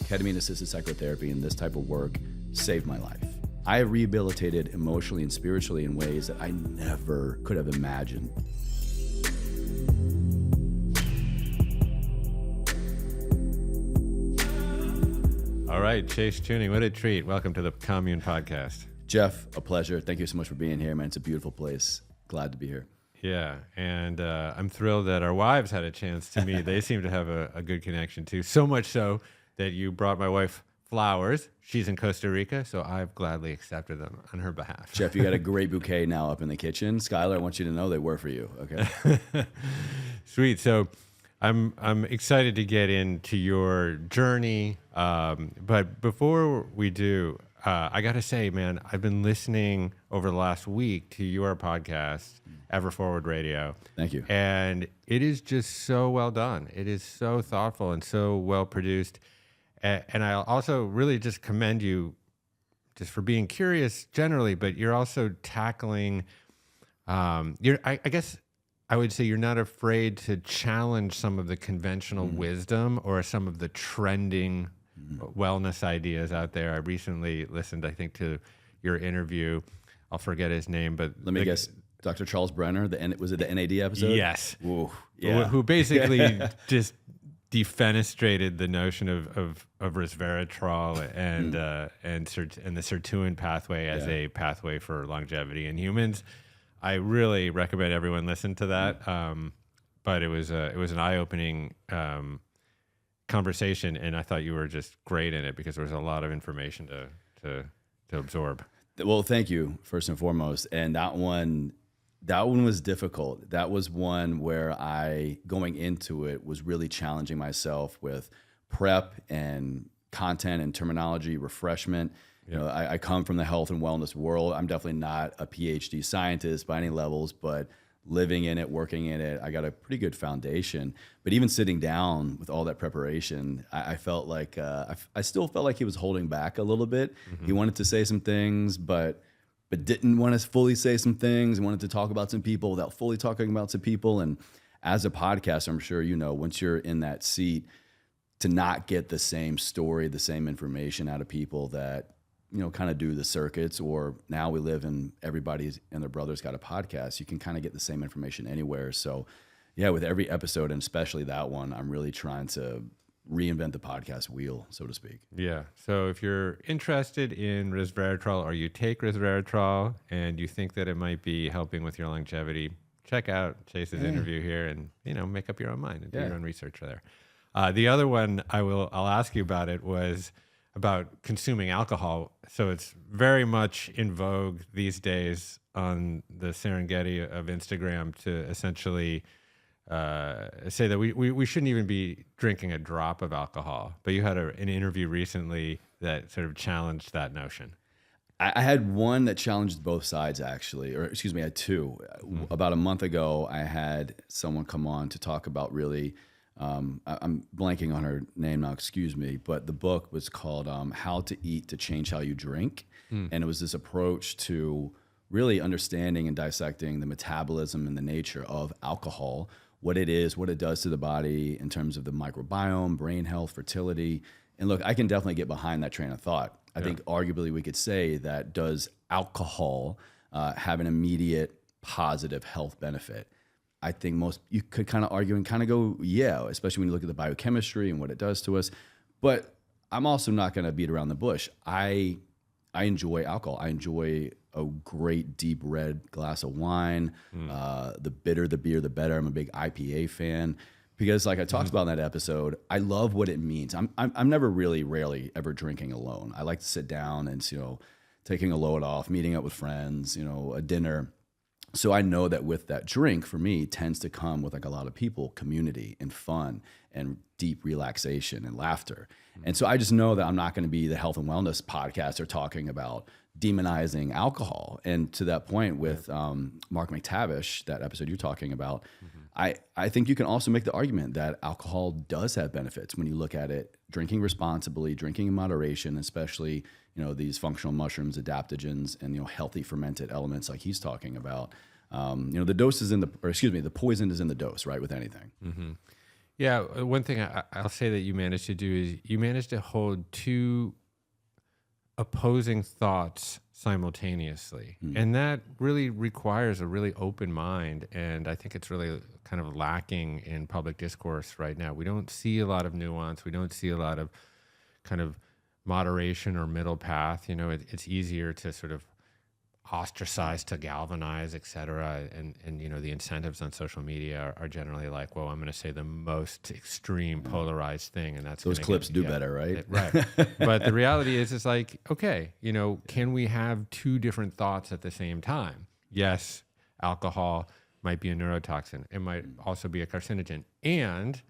ketamine-assisted psychotherapy and this type of work saved my life. I have rehabilitated emotionally and spiritually in ways that I never could have imagined. All right, Chase Chewning, what a treat. Welcome to the Commune podcast. Jeff, a pleasure. Thank you so much for being here, man. It's a beautiful place. Glad to be here. Yeah, and I'm thrilled that our wives had a chance to meet. They seem to have a good connection too, so much so that you brought my wife flowers. She's in Costa Rica, so I've gladly accepted them on her behalf. Jeff, you got a great bouquet now up in the kitchen. Skylar, I want you to know they were for you, okay? Sweet. So I'm excited to get into your journey, but before we do, I got to say, man, I've been listening over the last week to your podcast, Ever Forward Radio. Thank you. And it is just so well done. It is so thoughtful and so well produced. And I also really just commend you just for being curious generally, but you're also tackling, I guess I would say you're not afraid to challenge some of the conventional wisdom or some of the trending wellness ideas out there. I recently listened, I think, to your interview. I'll forget his name, but let me guess. Dr. Charles Brenner, was it the NAD episode? Yes. Ooh, yeah. Who basically just defenestrated the notion of resveratrol and the sirtuin pathway as a pathway for longevity in humans. I really recommend everyone listen to that. But it was an eye-opening conversation, and I thought you were just great in it because there was a lot of information to absorb. Well, thank you first and foremost. And that one was difficult. That was one where going into it, was really challenging myself with prep and content and terminology, refreshment. You know, I come from the health and wellness world. I'm definitely not a PhD scientist by any levels, but living in it, working in it, I got a pretty good foundation. But even sitting down with all that preparation, I felt like I still felt like he was holding back a little bit. He wanted to say some things, but didn't want to fully say some things, and wanted to talk about some people without fully talking about some people. And as a podcaster, I'm sure you know, once you're in that seat, to not get the same story, the same information out of people that, you know, kind of do the circuits, or now we live in everybody's and their brother's got a podcast, you can kind of get the same information anywhere. So yeah, with every episode, and especially that one, I'm really trying to reinvent the podcast wheel, so to speak. Yeah. So if you're interested in resveratrol, or you take resveratrol and you think that it might be helping with your longevity, check out Chase's interview here and, you know, make up your own mind and do your own research there. The other one I'll ask you about it was about consuming alcohol. So it's very much in vogue these days on the Serengeti of Instagram to essentially say that we shouldn't even be drinking a drop of alcohol. But you had an interview recently that sort of challenged that notion. I had one that challenged both sides, actually, or excuse me, I had two. About a month ago, I had someone come on to talk about really, I'm blanking on her name now, excuse me, but the book was called How to Eat to Change How You Drink. And it was this approach to really understanding and dissecting the metabolism and the nature of alcohol, what it is, what it does to the body in terms of the microbiome, brain health, fertility. And look, I can definitely get behind that train of thought. I think arguably we could say that, does alcohol have an immediate positive health benefit? I think you could kind of argue and kind of go, yeah, especially when you look at the biochemistry and what it does to us. But I'm also not going to beat around the bush. I enjoy alcohol. I enjoy a great deep red glass of wine. The bitter the beer, the better. I'm a big IPA fan because, like I talked about in that episode, I love what it means. I'm never rarely ever drinking alone. I like to sit down and, you know, taking a load off, meeting up with friends, you know, a dinner. So I know that with that drink, for me, tends to come with like a lot of people, community and fun and deep relaxation and laughter. And so I just know that I'm not going to be the health and wellness podcaster talking about demonizing alcohol. And to that point with Mark McTavish, that episode you're talking about, I think you can also make the argument that alcohol does have benefits when you look at it, drinking responsibly, drinking in moderation, especially, you know, these functional mushrooms, adaptogens, and, you know, healthy fermented elements like he's talking about. You know, the poison is in the dose, right, with anything. Yeah, one thing I'll say that you managed to do is you managed to hold two opposing thoughts simultaneously. And that really requires a really open mind. And I think it's really kind of lacking in public discourse right now. We don't see a lot of nuance. We don't see a lot of kind of moderation or middle path. It's easier to sort of ostracize to galvanize, et cetera. And the incentives on social media are generally like, well, I'm going to say the most extreme polarized thing. And that's those clips do better, right? Right. But the reality is, it's like, okay, can we have two different thoughts at the same time? Yes, alcohol might be a neurotoxin. It might also be a carcinogen. And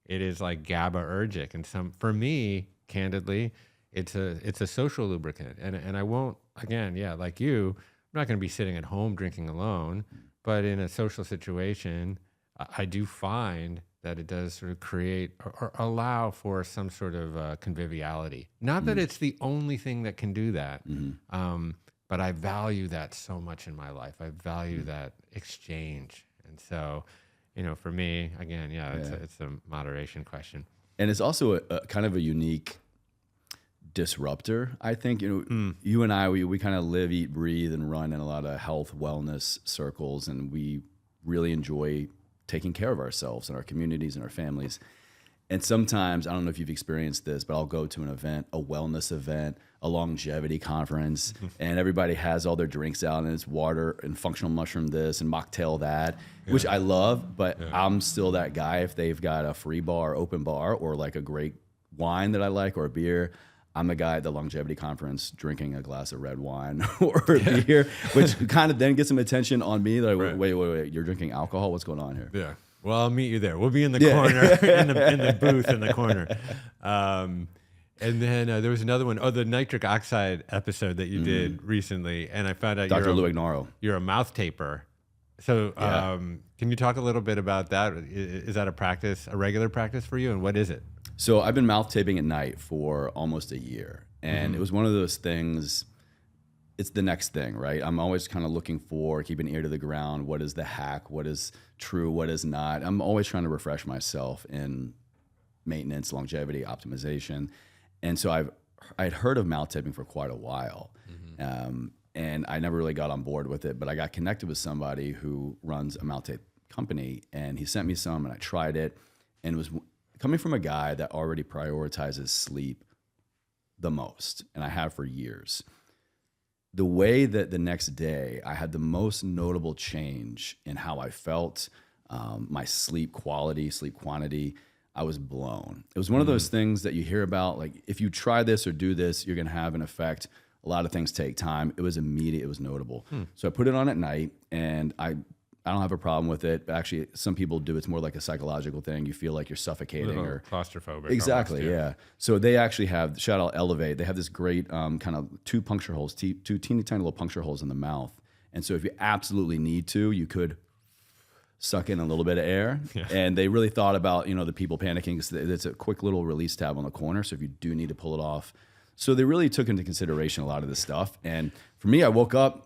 it is like GABAergic. And for me, candidly, it's a social lubricant. And I won't, again, like you, I'm not going to be sitting at home drinking alone, but in a social situation, I do find that it does sort of create or allow for some sort of conviviality. Not that it's the only thing that can do that, but I value that so much in my life. I value that exchange. And so, for me, again, it's a moderation question. And it's also a kind of a unique disruptor. I think, you and I, we kind of live, eat, breathe, and run in a lot of health, wellness circles, and we really enjoy taking care of ourselves and our communities and our families. And sometimes, I don't know if you've experienced this, but I'll go to an event, a wellness event, a longevity conference, and everybody has all their drinks out, and it's water and functional mushroom this and mocktail that, which I love, but I'm still that guy. If they've got a free bar, open bar, or like a great wine that I like, or a beer, I'm the guy at the longevity conference drinking a glass of red wine or a beer, which kind of then gets some attention on me. Like, wait, you're drinking alcohol? What's going on here? Yeah. Well, I'll meet you there. We'll be in the corner, in the booth in the corner. And then there was another one. Oh, the nitric oxide episode that you did recently. And I found out Dr. Luignaro. You're a mouth taper. So can you talk a little bit about that? Is that a regular practice for you? And what is it? So I've been mouth taping at night for almost a year. And it was one of those things, it's the next thing, right? I'm always kind of looking for, keep an ear to the ground. What is the hack? What is true? What is not? I'm always trying to refresh myself in maintenance, longevity, optimization. And so I'd heard of mouth taping for quite a while. And I never really got on board with it, but I got connected with somebody who runs a mouth tape company, and he sent me some, and I tried it, and it was coming from a guy that already prioritizes sleep the most, and I have for years. The way that the next day I had the most notable change in how I felt, my sleep quality, sleep quantity, I was blown. It was one of those things that you hear about, like, if you try this or do this, you're going to have an effect. A lot of things take time. It was immediate. It was notable. So I put it on at night, and I don't have a problem with it. Actually, some people do. It's more like a psychological thing. You feel like you're suffocating or claustrophobic. Exactly, almost, yeah. So they actually have, shout out Elevate, they have this great kind of two puncture holes, two teeny tiny little puncture holes in the mouth. And so if you absolutely need to, you could suck in a little bit of air. And they really thought about, the people panicking, because it's a quick little release tab on the corner. So if you do need to pull it off. So they really took into consideration a lot of this stuff. And for me, I woke up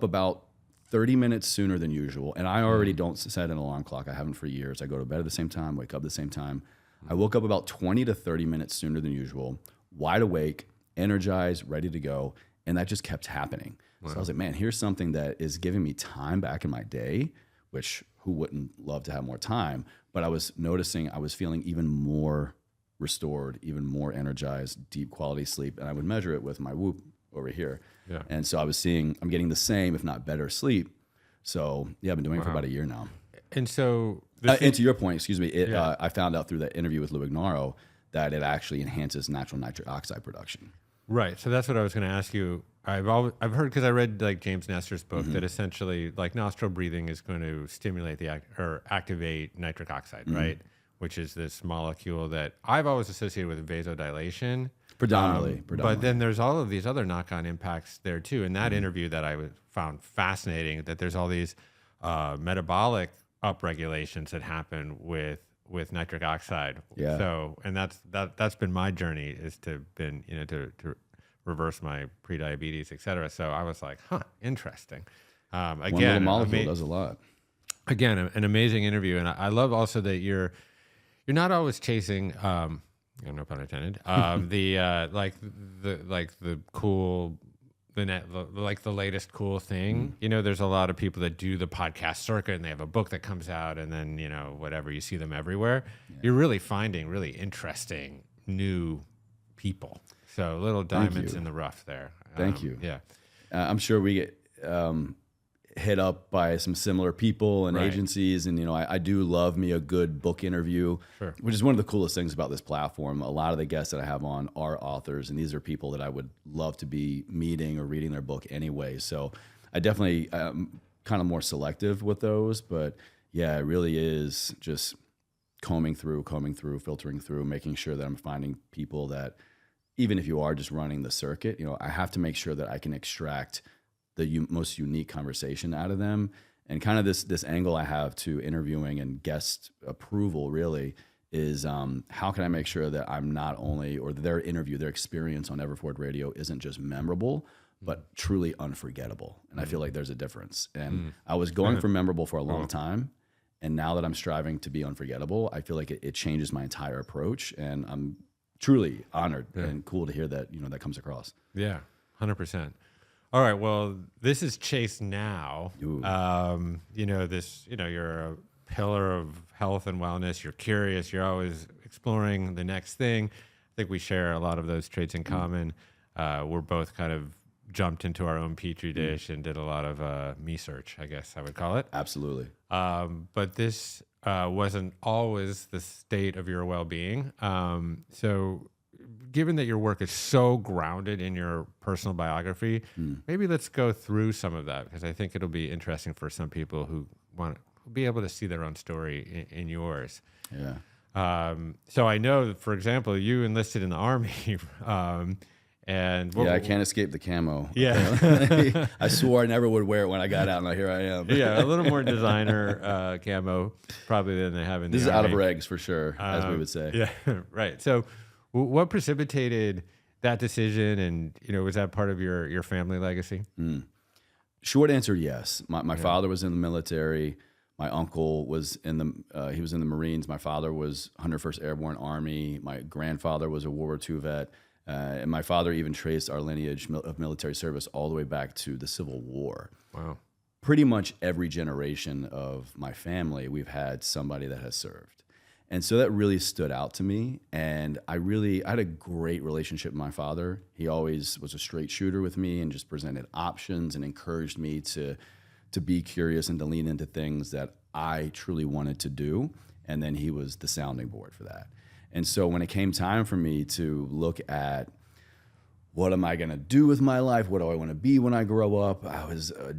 about 30 minutes sooner than usual. And I already don't set an alarm clock. I haven't for years. I go to bed at the same time, wake up at the same time. I woke up about 20 to 30 minutes sooner than usual, wide awake, energized, ready to go. And that just kept happening. So I was like, man, here's something that is giving me time back in my day, which who wouldn't love to have more time? But I was noticing I was feeling even more restored, even more energized, deep quality sleep. And I would measure it with my Whoop over here. And so I was seeing, I'm getting the same, if not better sleep. So I've been doing it for about a year now. And so, and to your point, excuse me, I found out through that interview with Luignaro that it actually enhances natural nitric oxide production. Right. So that's what I was going to ask you. I've heard, because I read like James Nestor's book, that essentially like nostril breathing is going to stimulate or activate nitric oxide, right? Which is this molecule that I've always associated with vasodilation. Predominantly. But then there's all of these other knock-on impacts there too. In that interview that I found fascinating, that there's all these metabolic upregulations that happen with nitric oxide. Yeah. So, and that's been my journey, is to reverse my prediabetes, et cetera. So I was like, interesting. Again, one little molecule does a lot. Again, an amazing interview. And I love also that you're you're not always chasing, no pun intended, the cool, like the latest cool thing. You know, there's a lot of people that do the podcast circuit and they have a book that comes out and then, you know, whatever, you see them everywhere. Yeah. You're really finding really interesting new people. So little diamonds in the rough there. Thank you. Yeah. I'm sure we get hit up by some similar people and agencies. And, you know, I do love me a good book interview, which is one of the coolest things about this platform. A lot of the guests that I have on are authors, and these are people that I would love to be meeting or reading their book anyway. So I definitely kind of more selective with those. But yeah, it really is just combing through, filtering through, making sure that I'm finding people that, even if you are just running the circuit, you know, I have to make sure that I can extract the most unique conversation out of them. And kind of this angle I have to interviewing and guest approval really is how can I make sure that I'm not only, or their interview, their experience on Everford Radio isn't just memorable, but truly unforgettable. And I feel like there's a difference. And I was going for memorable for a long time. And now that I'm striving to be unforgettable, I feel like it changes my entire approach. And I'm truly honored and cool to hear that, you know, that comes across. Yeah, 100%. All right. Well, this is Chase now. You know, you're a pillar of health and wellness. You're curious. You're always exploring the next thing. I think we share a lot of those traits in common. We're both kind of jumped into our own petri dish and did a lot of me search, I guess I would call it. Absolutely. But this wasn't always the state of your well-being. So given that your work is so grounded in your personal biography, maybe let's go through some of that, because I think it'll be interesting for some people who want to be able to see their own story in yours. Yeah. So I know, for example, you enlisted in the Army. And I can't escape the camo. Yeah. I swore I never would wear it when I got out, and here I am. Yeah, a little more designer camo probably than they have in the This is Army. out of regs for sure, as we would say. Yeah, right. So what precipitated that decision, and, you know, was that part of your family legacy? Short answer, yes. My father was in the military. My uncle was in the he was in the Marines. My father was 101st Airborne Army. My grandfather was a World War II vet. And my father even traced our lineage of military service all the way back to the Civil War. Wow. Pretty much every generation of my family, we've had somebody that has served. And so that really stood out to me. And I had a great relationship with my father. He always was a straight shooter with me and just presented options and encouraged me to be curious and to lean into things that I truly wanted to do. And then he was the sounding board for that. And so when it came time for me to look at what am I going to do with my life, what do I want to be when I grow up, I was a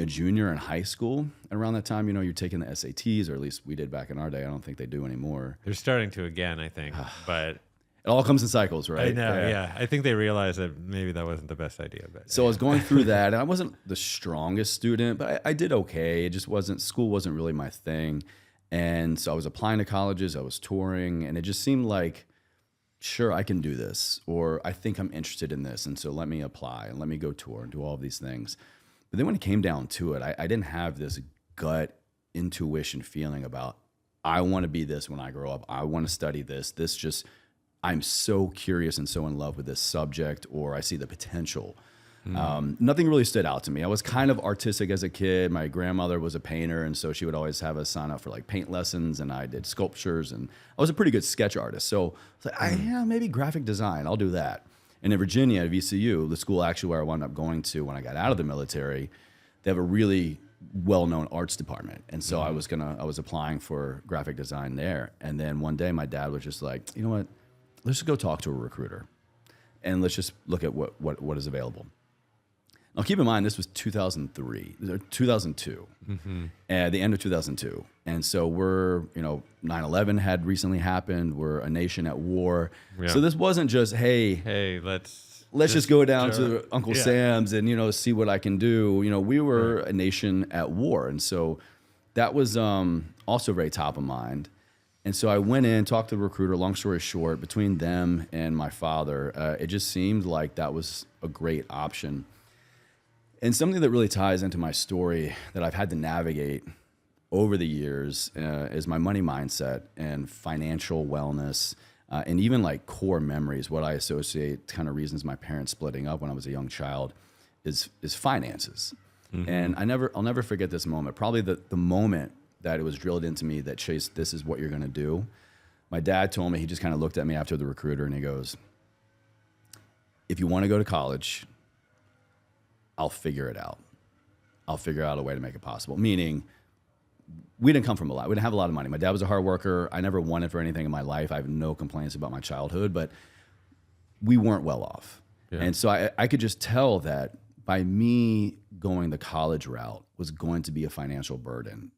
junior in high school. And around that time, you know, you're taking the SATs, or at least we did back in our day. I don't think they do anymore. They're starting to again, I think. But it all comes in cycles, right? I know, yeah. I think they realized that maybe that wasn't the best idea. But so I was going through that, and I wasn't the strongest student, but I did okay. It just school wasn't really my thing. And so I was applying to colleges, I was touring, and it just seemed like, sure, I can do this, or I think I'm interested in this, and so let me apply and let me go tour and do all of these things. But then when it came down to it, I didn't have this gut intuition feeling about, I want to be this when I grow up. I want to study this. I'm so curious and so in love with this subject, or I see the potential. Nothing really stood out to me. I was kind of artistic as a kid. My grandmother was a painter, and so she would always have us sign up for like paint lessons, and I did sculptures, and I was a pretty good sketch artist. So I was like, maybe graphic design, I'll do that. And in Virginia at VCU, the school actually where I wound up going to when I got out of the military, they have a really well-known arts department. And so I was applying for graphic design there. And then one day my dad was just like, you know what, let's just go talk to a recruiter and let's just look at what is available. Now, keep in mind, this was 2002, at the end of 2002. And so 9/11 had recently happened. We're a nation at war. Yeah. So this wasn't just, hey, let's just go down to Uncle Sam's and, see what I can do. We were a nation at war. And so that was also very top of mind. And so I went in, talked to the recruiter. Long story short, between them and my father, it just seemed like that was a great option. And something that really ties into my story that I've had to navigate over the years is my money mindset and financial wellness, and even like core memories. What I associate kind of reasons my parents splitting up when I was a young child is finances. And I'll never forget this moment. Probably the moment that it was drilled into me that, Chase, this is what you're going to do. My dad told me, he just kind of looked at me after the recruiter and he goes, if you want to go to college, I'll figure it out. I'll figure out a way to make it possible. Meaning, we didn't come from a lot. We didn't have a lot of money. My dad was a hard worker. I never wanted for anything in my life. I have no complaints about my childhood, but we weren't well off. Yeah. And so I could just tell that by me going the college route was going to be a financial burden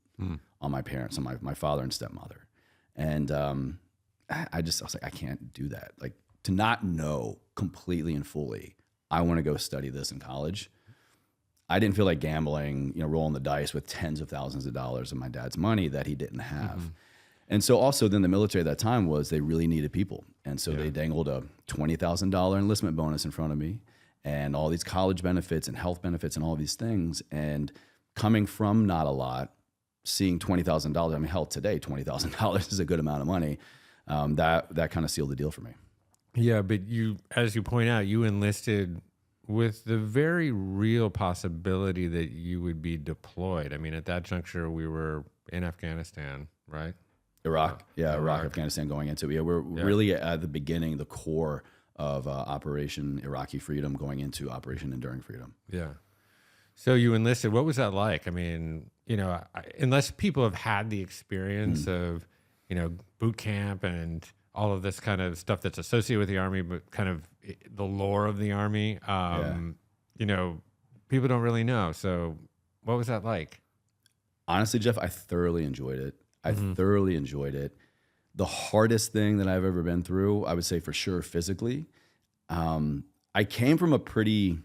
on my parents, on my father and stepmother. And I was like, I can't do that. Like, to not know completely and fully, I want to go study this in college. I didn't feel like gambling, rolling the dice with tens of thousands of dollars of my dad's money that he didn't have. And so also then the military at that time was they really needed people. And so they dangled a $20,000 enlistment bonus in front of me and all these college benefits and health benefits and all these things. And coming from not a lot, seeing $20,000, I mean, hell, today, $20,000 is a good amount of money. That kind of sealed the deal for me. Yeah, but as you point out, you enlisted with the very real possibility that you would be deployed. I mean, at that juncture, we were in Afghanistan, right? Iraq, Afghanistan going into it. Yeah, we're really at the beginning, the core of Operation Iraqi Freedom going into Operation Enduring Freedom. Yeah. So you enlisted. What was that like? I mean, unless people have had the experience of, boot camp and all of this kind of stuff that's associated with the Army, but kind of the lore of the Army, people don't really know. So what was that like? Honestly, Jeff, I thoroughly enjoyed it. The hardest thing that I've ever been through, I would say for sure physically, I came from a pretty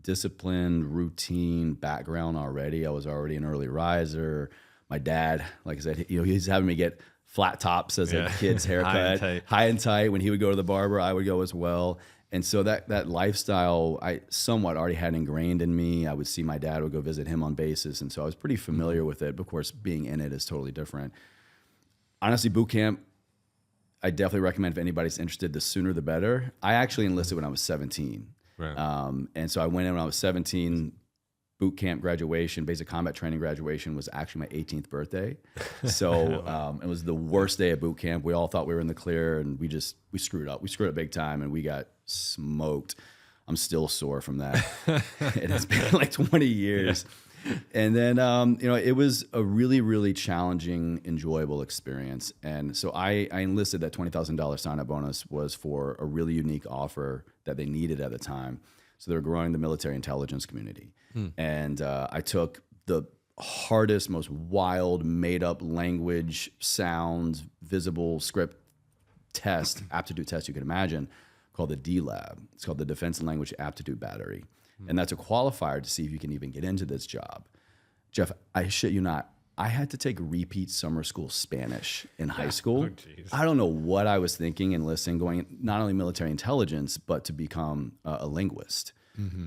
disciplined, routine background already. I was already an early riser. My dad, like I said, he's having me get flat tops as a kid's haircut, high and tight. When he would go to the barber, I would go as well. And so that lifestyle, I somewhat already had ingrained in me. I would see my dad, would go visit him on basis. And so I was pretty familiar with it. But of course, being in it is totally different. Honestly, boot camp, I definitely recommend if anybody's interested, the sooner the better. I actually enlisted when I was 17. Right. And so I went in when I was 17. Boot camp graduation, basic combat training graduation was actually my 18th birthday. So it was the worst day of boot camp. We all thought we were in the clear and we screwed up. We screwed up big time and we got smoked. I'm still sore from that. It has been like 20 years. Yeah. And then, it was a really, really challenging, enjoyable experience. And so I enlisted. That $20,000 sign-up bonus was for a really unique offer that they needed at the time. So they were growing the military intelligence community. And I took the hardest, most wild, made-up language, sounds, visible script test, aptitude test you could imagine, called the D-Lab. It's called the Defense Language Aptitude Battery. And that's a qualifier to see if you can even get into this job. Jeff, I shit you not, I had to take repeat summer school Spanish in high school. I don't know what I was thinking and listening, going not only military intelligence, but to become a linguist.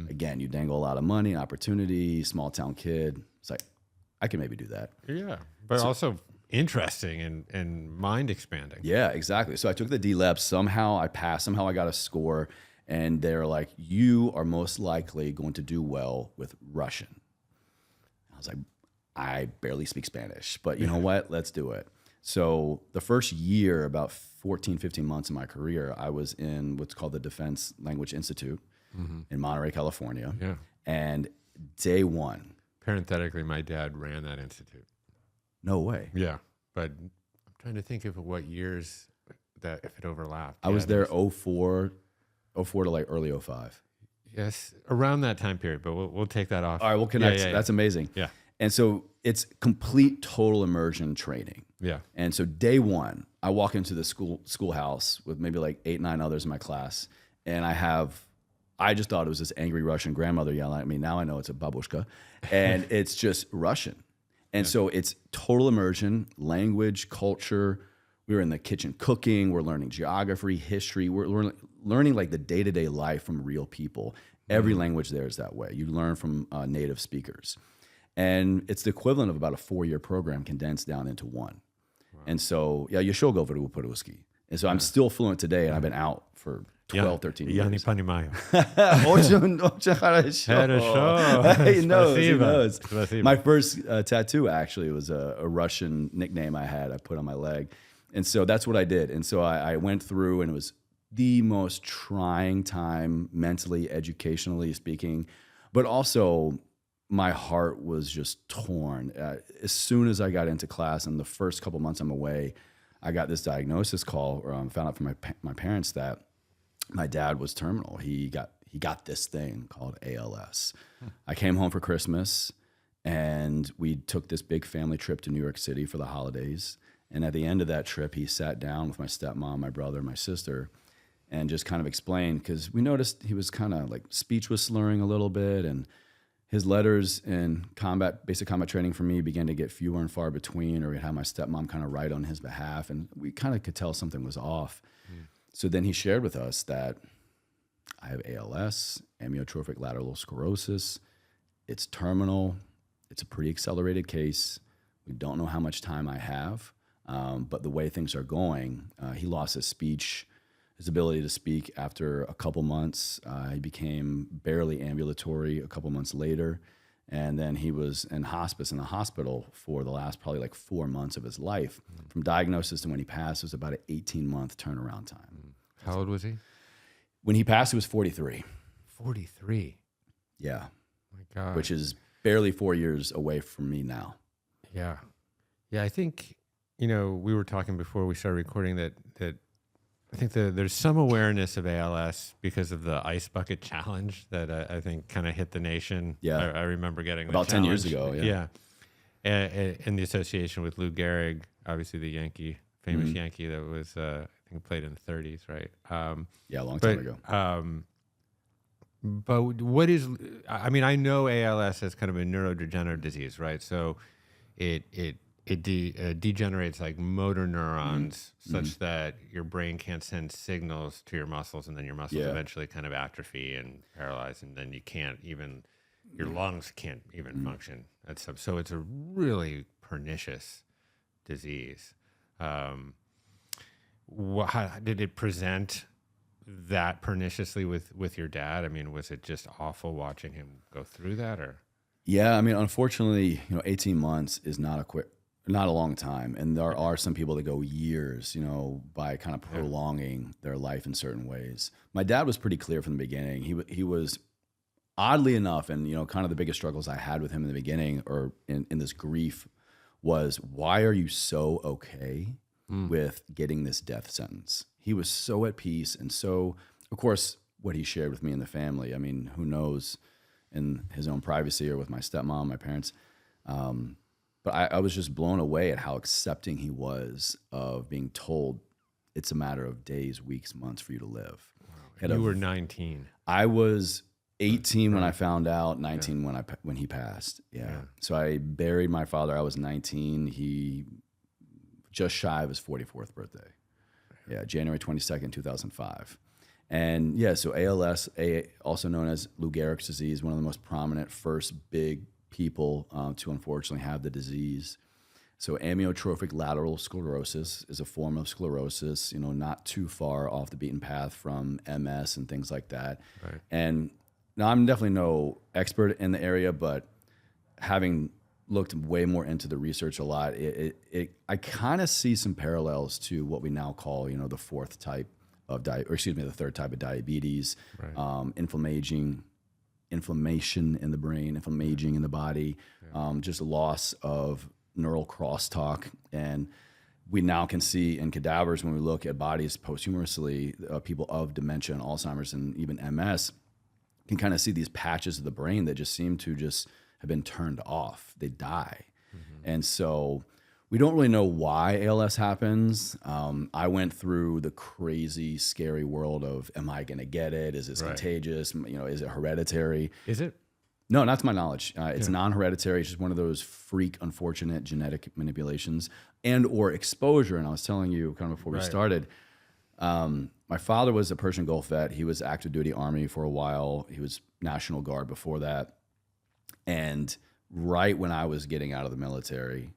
Again, you dangle a lot of money, opportunity, small town kid. It's like, I can maybe do that. Yeah, but also interesting and mind expanding. Yeah, exactly. So I took the D-Lab. Somehow I passed. Somehow I got a score. And they're like, you are most likely going to do well with Russian. I was like, I barely speak Spanish, but you know what? Let's do it. So the first year, about 14, 15 months of my career, I was in what's called the Defense Language Institute in Monterey, California. Yeah. And day one. Parenthetically, my dad ran that institute. No way. Yeah. But I'm trying to think of what years that, if it overlapped. I was there 04 to like early 05. Yes, around that time period, but we'll take that off. All right, we'll connect. That's amazing. Yeah. And so it's complete total immersion training. Yeah. And so day one, I walk into the schoolhouse with maybe like 8, 9 others in my class, and I just thought it was this angry Russian grandmother yelling at me. Now I know it's a babushka, and it's just Russian. And so it's total immersion, language, culture. We were in the kitchen cooking. We're learning geography, history. We're learning like the day-to-day life from real people. Every language there is that way. You learn from native speakers. And it's the equivalent of about a 4-year program condensed down into one. Wow. And so, yeah, Yeshua Upuruski. And so I'm still fluent today, and I've been out for 12, 13 years. Yani panimayo. He knows. My first tattoo actually was a Russian nickname I had. I put on my leg. And so that's what I did. And so I went through, and it was the most trying time mentally, educationally speaking, but also my heart was just torn. As soon as I got into class, and the first couple months I'm away, I got this diagnosis call, or found out from my parents that my dad was terminal. He got this thing called ALS. I came home for Christmas, and we took this big family trip to New York City for the holidays. And at the end of that trip, he sat down with my stepmom, my brother, and my sister, and just kind of explained, because we noticed he was kind of like speech was slurring a little bit, and his letters in basic combat training for me began to get fewer and far between, or we'd have my stepmom kind of write on his behalf, and we kind of could tell something was off. So then he shared with us that I have ALS, amyotrophic lateral sclerosis. It's terminal. It's a pretty accelerated case. We don't know how much time I have, but the way things are going, he lost his speech, his ability to speak after a couple months. He became barely ambulatory a couple months later. And then he was in hospice in the hospital for the last probably like 4 months of his life. From diagnosis to when he passed was about an 18-month turnaround time. How old was he? When he passed, he was 43. 43? Yeah. My God. Which is barely 4 years away from me now. Yeah. Yeah, I think, we were talking before we started recording that I think there's some awareness of ALS because of the ice bucket challenge that I think kind of hit the nation. Yeah. I remember getting about 10 years ago. Yeah. And the association with Lou Gehrig, obviously the Yankee, famous Yankee that was, I think played in the 30s, right? Yeah, a long time ago. But what is, I know ALS as kind of a neurodegenerative disease, right? So it degenerates like motor neurons such that your brain can't send signals to your muscles, and then your muscles eventually kind of atrophy and paralyze, and then you can't even, your lungs can't even function. So it's a really pernicious disease. How did it present that perniciously with your dad? I mean, was it just awful watching him go through that, or? Yeah, unfortunately, 18 months is not a long time. And there are some people that go years, by kind of prolonging their life in certain ways. My dad was pretty clear from the beginning. He was, oddly enough, and, kind of the biggest struggles I had with him in the beginning, or in this grief, was, why are you so okay with getting this death sentence? He was so at peace. And so, of course, what he shared with me and the family, who knows, in his own privacy or with my stepmom, my parents, but I was just blown away at how accepting he was of being told it's a matter of days, weeks, months for you to live. Wow. You were 19. I was 18 when I found out, 19 when he passed. Yeah. So I buried my father. I was 19. He just shy of his 44th birthday. Yeah, January 22nd, 2005. And so ALS, also known as Lou Gehrig's disease, one of the most prominent first big people to unfortunately have the disease. So amyotrophic lateral sclerosis is a form of sclerosis, not too far off the beaten path from MS and things like that. Right. And now I'm definitely no expert in the area, but having looked way more into the research a lot, I kind of see some parallels to what we now call, the fourth type of the third type of diabetes, right. Inflammation in the brain, inflammation in the body, just loss of neural crosstalk. And we now can see in cadavers, when we look at bodies posthumously, people of dementia and Alzheimer's and even MS can kind of see these patches of the brain that just seem to just have been turned off. They die. And so we don't really know why ALS happens. I went through the crazy, scary world of, am I going to get it? Is this contagious? Is it hereditary? Is it? No, not to my knowledge. It's non-hereditary. It's just one of those freak, unfortunate genetic manipulations and or exposure. And I was telling you kind of before we started, my father was a Persian Gulf vet. He was active duty Army for a while. He was National Guard before that. And right when I was getting out of the military,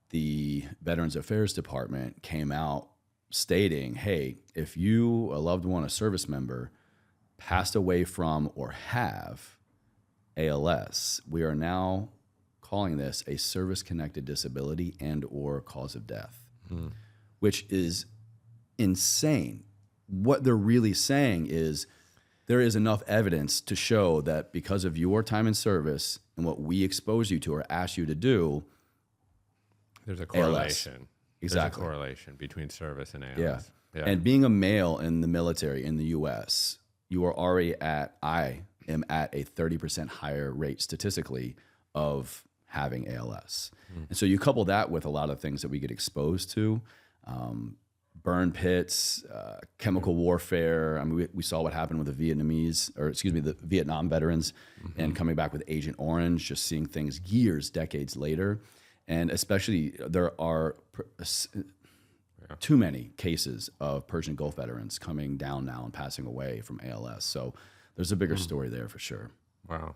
the Veterans Affairs Department came out stating, hey, if you, a loved one, a service member, passed away from or have ALS, we are now calling this a service-connected disability and or cause of death, which is insane. What they're really saying is there is enough evidence to show that because of your time in service and what we expose you to or ask you to do, there's a correlation. ALS. Exactly. There's a correlation between service and ALS. Yeah. And being a male in the military in the U.S., you are already I am at a 30% higher rate statistically of having ALS. And so you couple that with a lot of things that we get exposed to, burn pits, chemical warfare. I mean, we saw what happened with the the Vietnam veterans and coming back with Agent Orange, just seeing things years, decades later. And especially there are too many cases of Persian Gulf veterans coming down now and passing away from ALS. So there's a bigger story there for sure. Wow.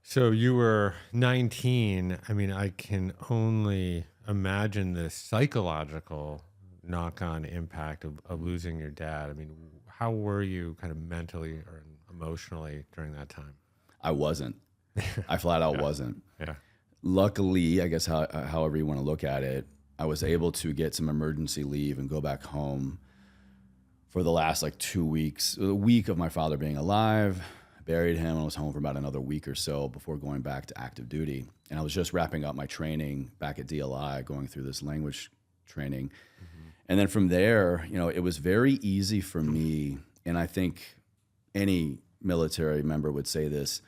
So you were 19. I mean, I can only imagine the psychological knock-on impact of losing your dad. I mean, how were you kind of mentally or emotionally during that time? I wasn't. I flat out wasn't. Yeah. Luckily, I guess however you want to look at it, I was able to get some emergency leave and go back home for the last 2 weeks. A week of my father being alive, buried him, and I was home for about another week or so before going back to active duty. And I was just wrapping up my training back at DLI, going through this language training. And then from there, it was very easy for me, and I think any military member would say this,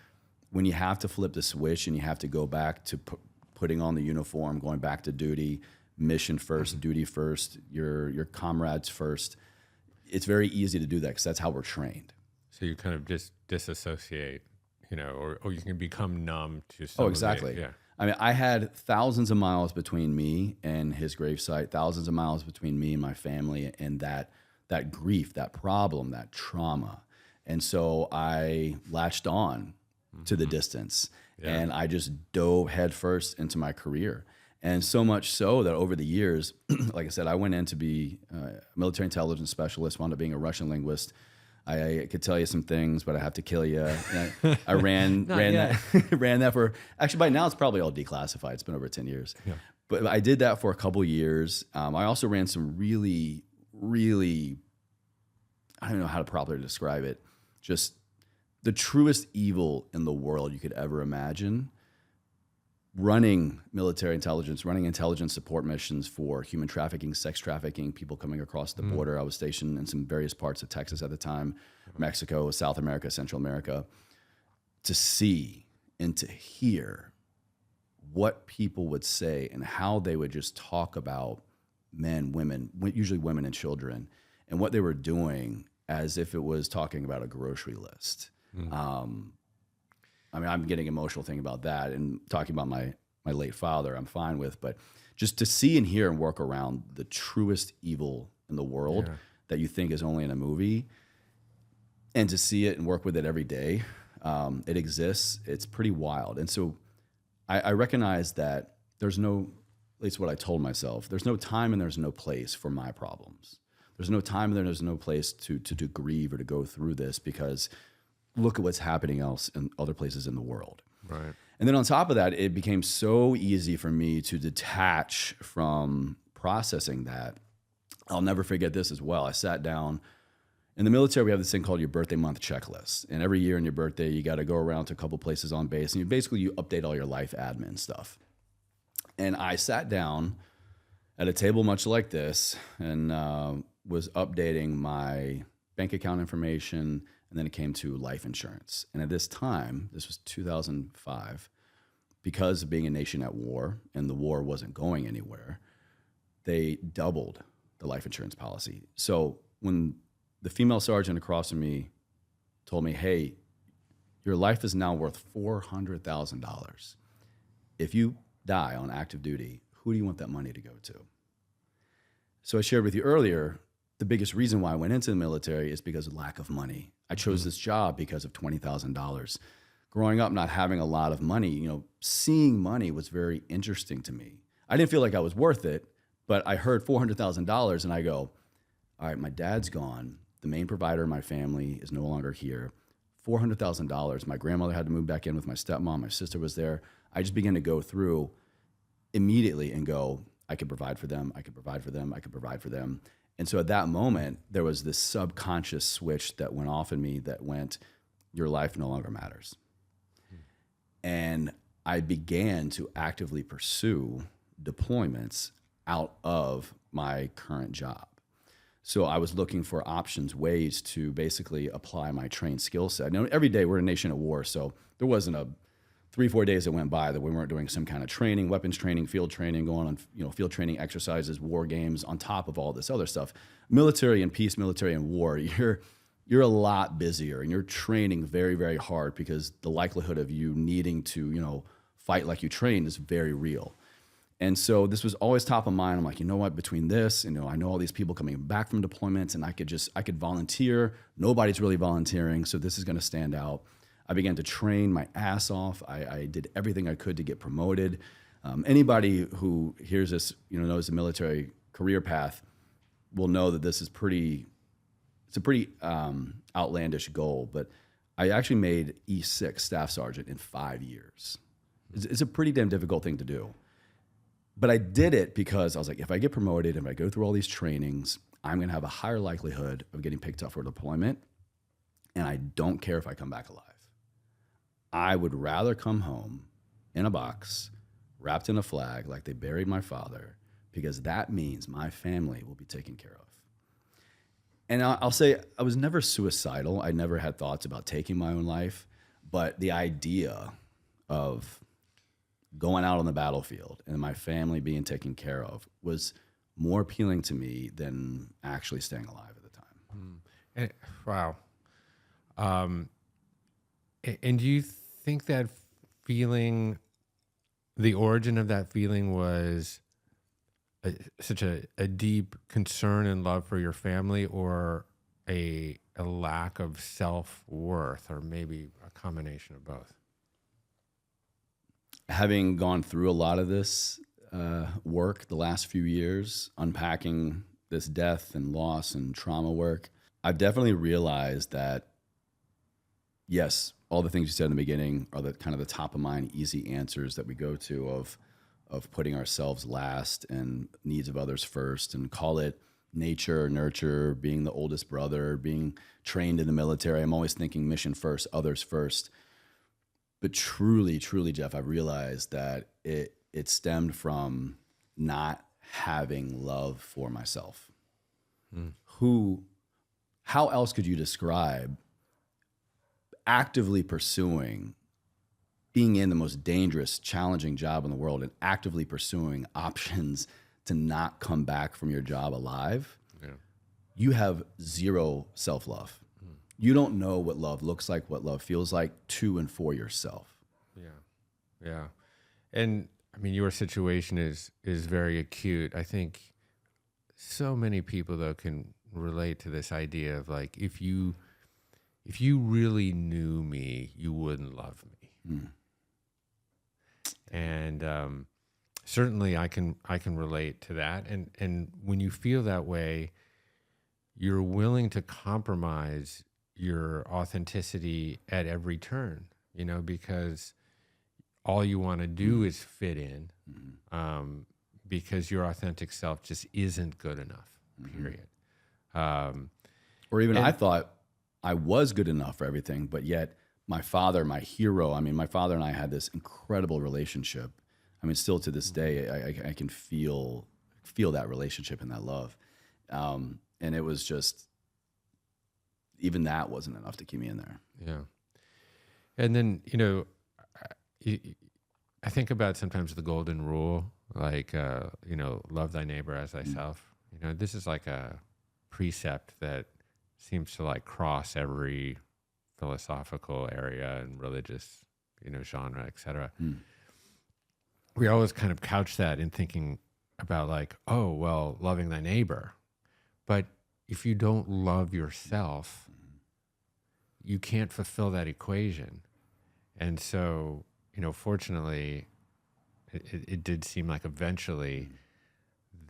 when you have to flip the switch and you have to go back to putting on the uniform, going back to duty, mission first, duty first, your comrades first, it's very easy to do that because that's how we're trained. So you kind of just disassociate, or you can become numb to Oh, exactly. Yeah. I mean, I had thousands of miles between me and his gravesite, thousands of miles between me and my family, and that grief, that problem, that trauma. And so I latched on to the distance, and I just dove headfirst into my career. And so much so that over the years, like I said, I went in to be a military intelligence specialist, wound up being a Russian linguist. I could tell you some things, but I have to kill you. I ran that for, actually by now it's probably all declassified. It's been over 10 years. Yeah. But I did that for a couple years. I also ran some really, really, I don't know how to properly describe it, just the truest evil in the world you could ever imagine. Running military intelligence, running intelligence support missions for human trafficking, sex trafficking, people coming across the border. I was stationed in some various parts of Texas at the time, Mexico, South America, Central America, to see and to hear what people would say and how they would just talk about men, women, usually women and children, and what they were doing as if it was talking about a grocery list. I mean, I'm getting emotional thinking about that, and talking about my late father, I'm fine with, but just to see and hear and work around the truest evil in the world that you think is only in a movie, and to see it and work with it every day, it exists, it's pretty wild. And so I recognize that there's no, at least what I told myself, there's no time and there's no place for my problems. There's no time and there's no place to grieve or to go through this, because look at what's happening else in other places in the world. Right. And then on top of that, it became so easy for me to detach from processing that. I'll never forget this as well. I sat down. In the military, we have this thing called your birthday month checklist. And every year on your birthday, you got to go around to a couple places on base, and you update all your life admin stuff. And I sat down at a table much like this and was updating my bank account information. And then it came to life insurance. And at this time, this was 2005, because of being a nation at war and the war wasn't going anywhere, they doubled the life insurance policy. So when the female sergeant across from me told me, hey, your life is now worth $400,000. If you die on active duty, who do you want that money to go to? So I shared with you earlier, the biggest reason why I went into the military is because of lack of money. I chose this job because of $20,000. growing up, not having a lot of money, you know, seeing money was very interesting to me. I didn't feel like I was worth it, but I heard $400,000 and I go, all right, my dad's gone. The main provider of my family is no longer here. $400,000. My grandmother had to move back in with my stepmom. My sister was there. I just began to go through immediately and go, I could provide for them. I could provide for them. I could provide for them. And so at that moment, there was this subconscious switch that went off in me that went, your life no longer matters. And I began to actively pursue deployments out of my current job. So I was looking for options, ways to basically apply my trained skill set. Now, every day we're a nation at war, so there wasn't a 3-4 days that went by that we weren't doing some kind of training, weapons training, field training, going on, you know, field training exercises, war games, on top of all this other stuff. Military and peace, military and war, you're a lot busier and you're training very, very hard because the likelihood of you needing to, you know, fight like you train is very real. And so this was always top of mind. I'm like, you know what, between this, you know, I know all these people coming back from deployments and I could volunteer. Nobody's really volunteering, so this is gonna stand out. I began to train my ass off. I did everything I could to get promoted. Anybody who hears this, you know, knows the military career path will know that this is it's a pretty outlandish goal, but I actually made E6 staff sergeant in 5 years. It's a pretty damn difficult thing to do. But I did it because I was like, if I get promoted, if I go through all these trainings, I'm going to have a higher likelihood of getting picked up for deployment. And I don't care if I come back alive. I would rather come home in a box, wrapped in a flag like they buried my father, because that means my family will be taken care of. And I'll say I was never suicidal. I never had thoughts about taking my own life. But the idea of going out on the battlefield and my family being taken care of was more appealing to me than actually staying alive at the time. And, wow. And do you think that feeling, the origin of that feeling was such a deep concern and love for your family, or a lack of self-worth, or maybe a combination of both? Having gone through a lot of this work the last few years, unpacking this death and loss and trauma work, I've definitely realized that, yes, all the things you said in the beginning are the kind of the top of mind, easy answers that we go to of putting ourselves last and needs of others first, and call it nature or nurture, being the oldest brother, being trained in the military. I'm always thinking mission first, others first. But truly, truly, Jeff, I've realized that it stemmed from not having love for myself. How else could you describe actively pursuing being in the most dangerous, challenging job in the world and actively pursuing options to not come back from your job alive? Yeah. You have zero self-love. You don't know what love looks like, what love feels like to and for yourself. Yeah. And I mean, your situation is very acute. I think so many people, though, can relate to this idea of like, if you really knew me, you wouldn't love me. And certainly I can relate to that. And when you feel that way, you're willing to compromise your authenticity at every turn, you know, because all you want to do is fit in, because your authentic self just isn't good enough, period. Or even I thought I was good enough for everything, but yet my father, my hero, I mean, my father and I had this incredible relationship. I mean, still to this day, I can feel that relationship and that love. And it was just, even that wasn't enough to keep me in there. Yeah. And then, you know, I think about sometimes the golden rule, like, you know, love thy neighbor as thyself. You know, this is like a precept that seems to like cross every philosophical area and religious, you know, genre, et cetera. We always kind of couch that in thinking about like, oh, well, loving thy neighbor. But if you don't love yourself, you can't fulfill that equation. And so, fortunately, it did seem like eventually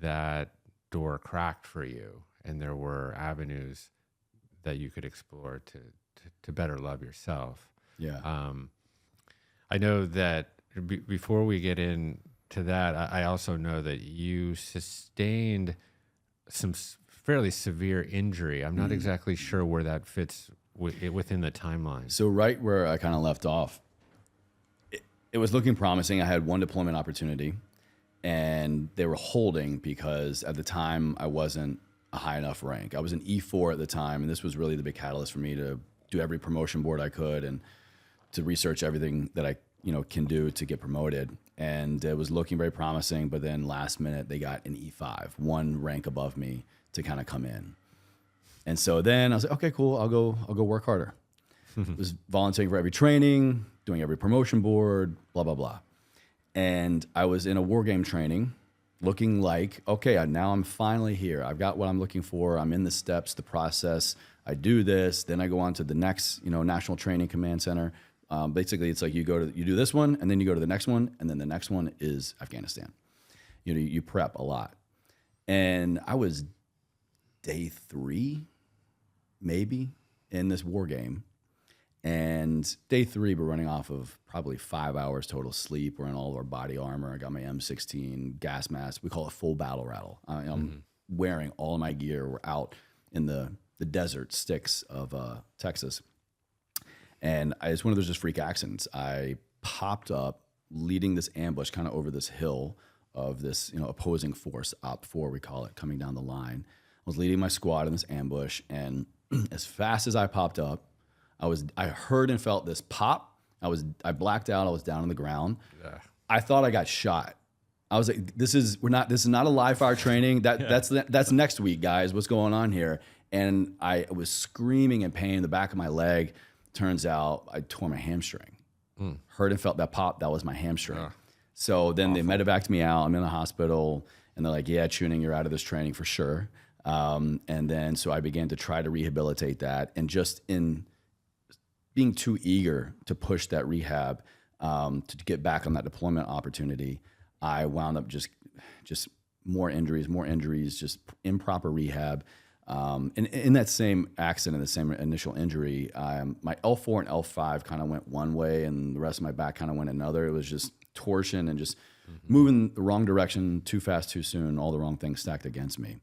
that door cracked for you, and there were avenues that you could explore to better love yourself. Yeah. I know that before we get into that, I also know that you sustained some fairly severe injury. I'm not exactly sure where that fits within the timeline. So right where I kind of left off, it was looking promising. I had one deployment opportunity, and they were holding because at the time I wasn't a high enough rank. I was an E4 at the time, and this was really the big catalyst for me to do every promotion board I could and to research everything that I can do to get promoted. And it was looking very promising, but then last minute they got an E5, one rank above me, to kind of come in. And so then I was like, okay, cool, I'll go work harder. Was volunteering for every training, doing every promotion board, blah, blah, blah. And I was in a war game training looking like, okay, now I'm finally here. I've got what I'm looking for. I'm in the steps, the process. I do this. Then I go on to the next, National Training Command Center. Basically, it's like you do this one, and then you go to the next one, and then the next one is Afghanistan. You prep a lot. And I was day 3, maybe, in this war game. And day 3, we're running off of probably 5 hours total sleep. We're in all of our body armor. I got my M16 gas mask. We call it full battle rattle. I'm wearing all of my gear. We're out in the desert sticks of Texas. And it's one of those just freak accidents. I popped up leading this ambush kind of over this hill of this opposing force, Op 4 we call it, coming down the line. I was leading my squad in this ambush, and as fast as I popped up, I heard and felt this pop. I blacked out. I was down on the ground. Yeah. I thought I got shot. I was like, this is not a live fire training. That's next week, guys. What's going on here? And I was screaming in pain in the back of my leg. Turns out I tore my hamstring. Heard and felt that pop. That was my hamstring. So then they medevaced me out. I'm in the hospital, and they're like, yeah, Chewning, you're out of this training for sure. And then so I began to try to rehabilitate that, and just in being too eager to push that rehab to get back on that deployment opportunity, I wound up just more injuries, just improper rehab. And in that same accident, the same initial injury, my L4 and L5 kind of went one way, and the rest of my back kind of went another. It was just torsion and just moving the wrong direction, too fast, too soon, all the wrong things stacked against me.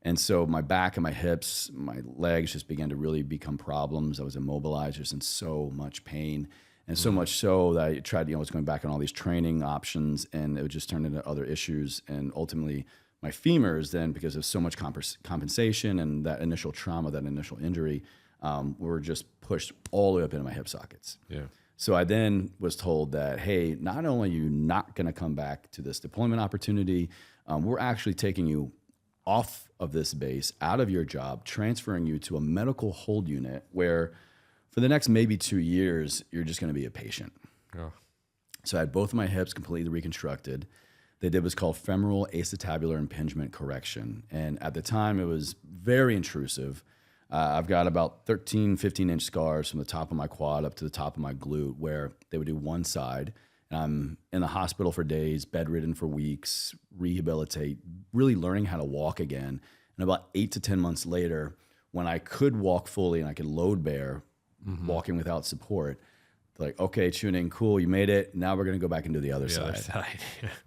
And so my back and my hips, my legs just began to really become problems. I was immobilized, just in so much pain. And so much so that I tried, I was going back on all these training options, and it would just turn into other issues. And ultimately, my femurs then, because of so much compensation and that initial trauma, that initial injury, were just pushed all the way up into my hip sockets. Yeah. So I then was told that, hey, not only are you not going to come back to this deployment opportunity, we're actually taking you off of this base, out of your job, transferring you to a medical hold unit where for the next maybe 2 years, you're just going to be a patient. Oh. So I had both of my hips completely reconstructed. They did what's called femoral acetabular impingement correction. And at the time, it was very intrusive. I've got about 13, 15-inch scars from the top of my quad up to the top of my glute, where they would do one side. And I'm in the hospital for days, bedridden for weeks, rehabilitate, really learning how to walk again. And about 8 to 10 months later, when I could walk fully and I could load bear, walking without support, they're like, okay, Chewning, cool, you made it. Now we're going to go back and do the other side.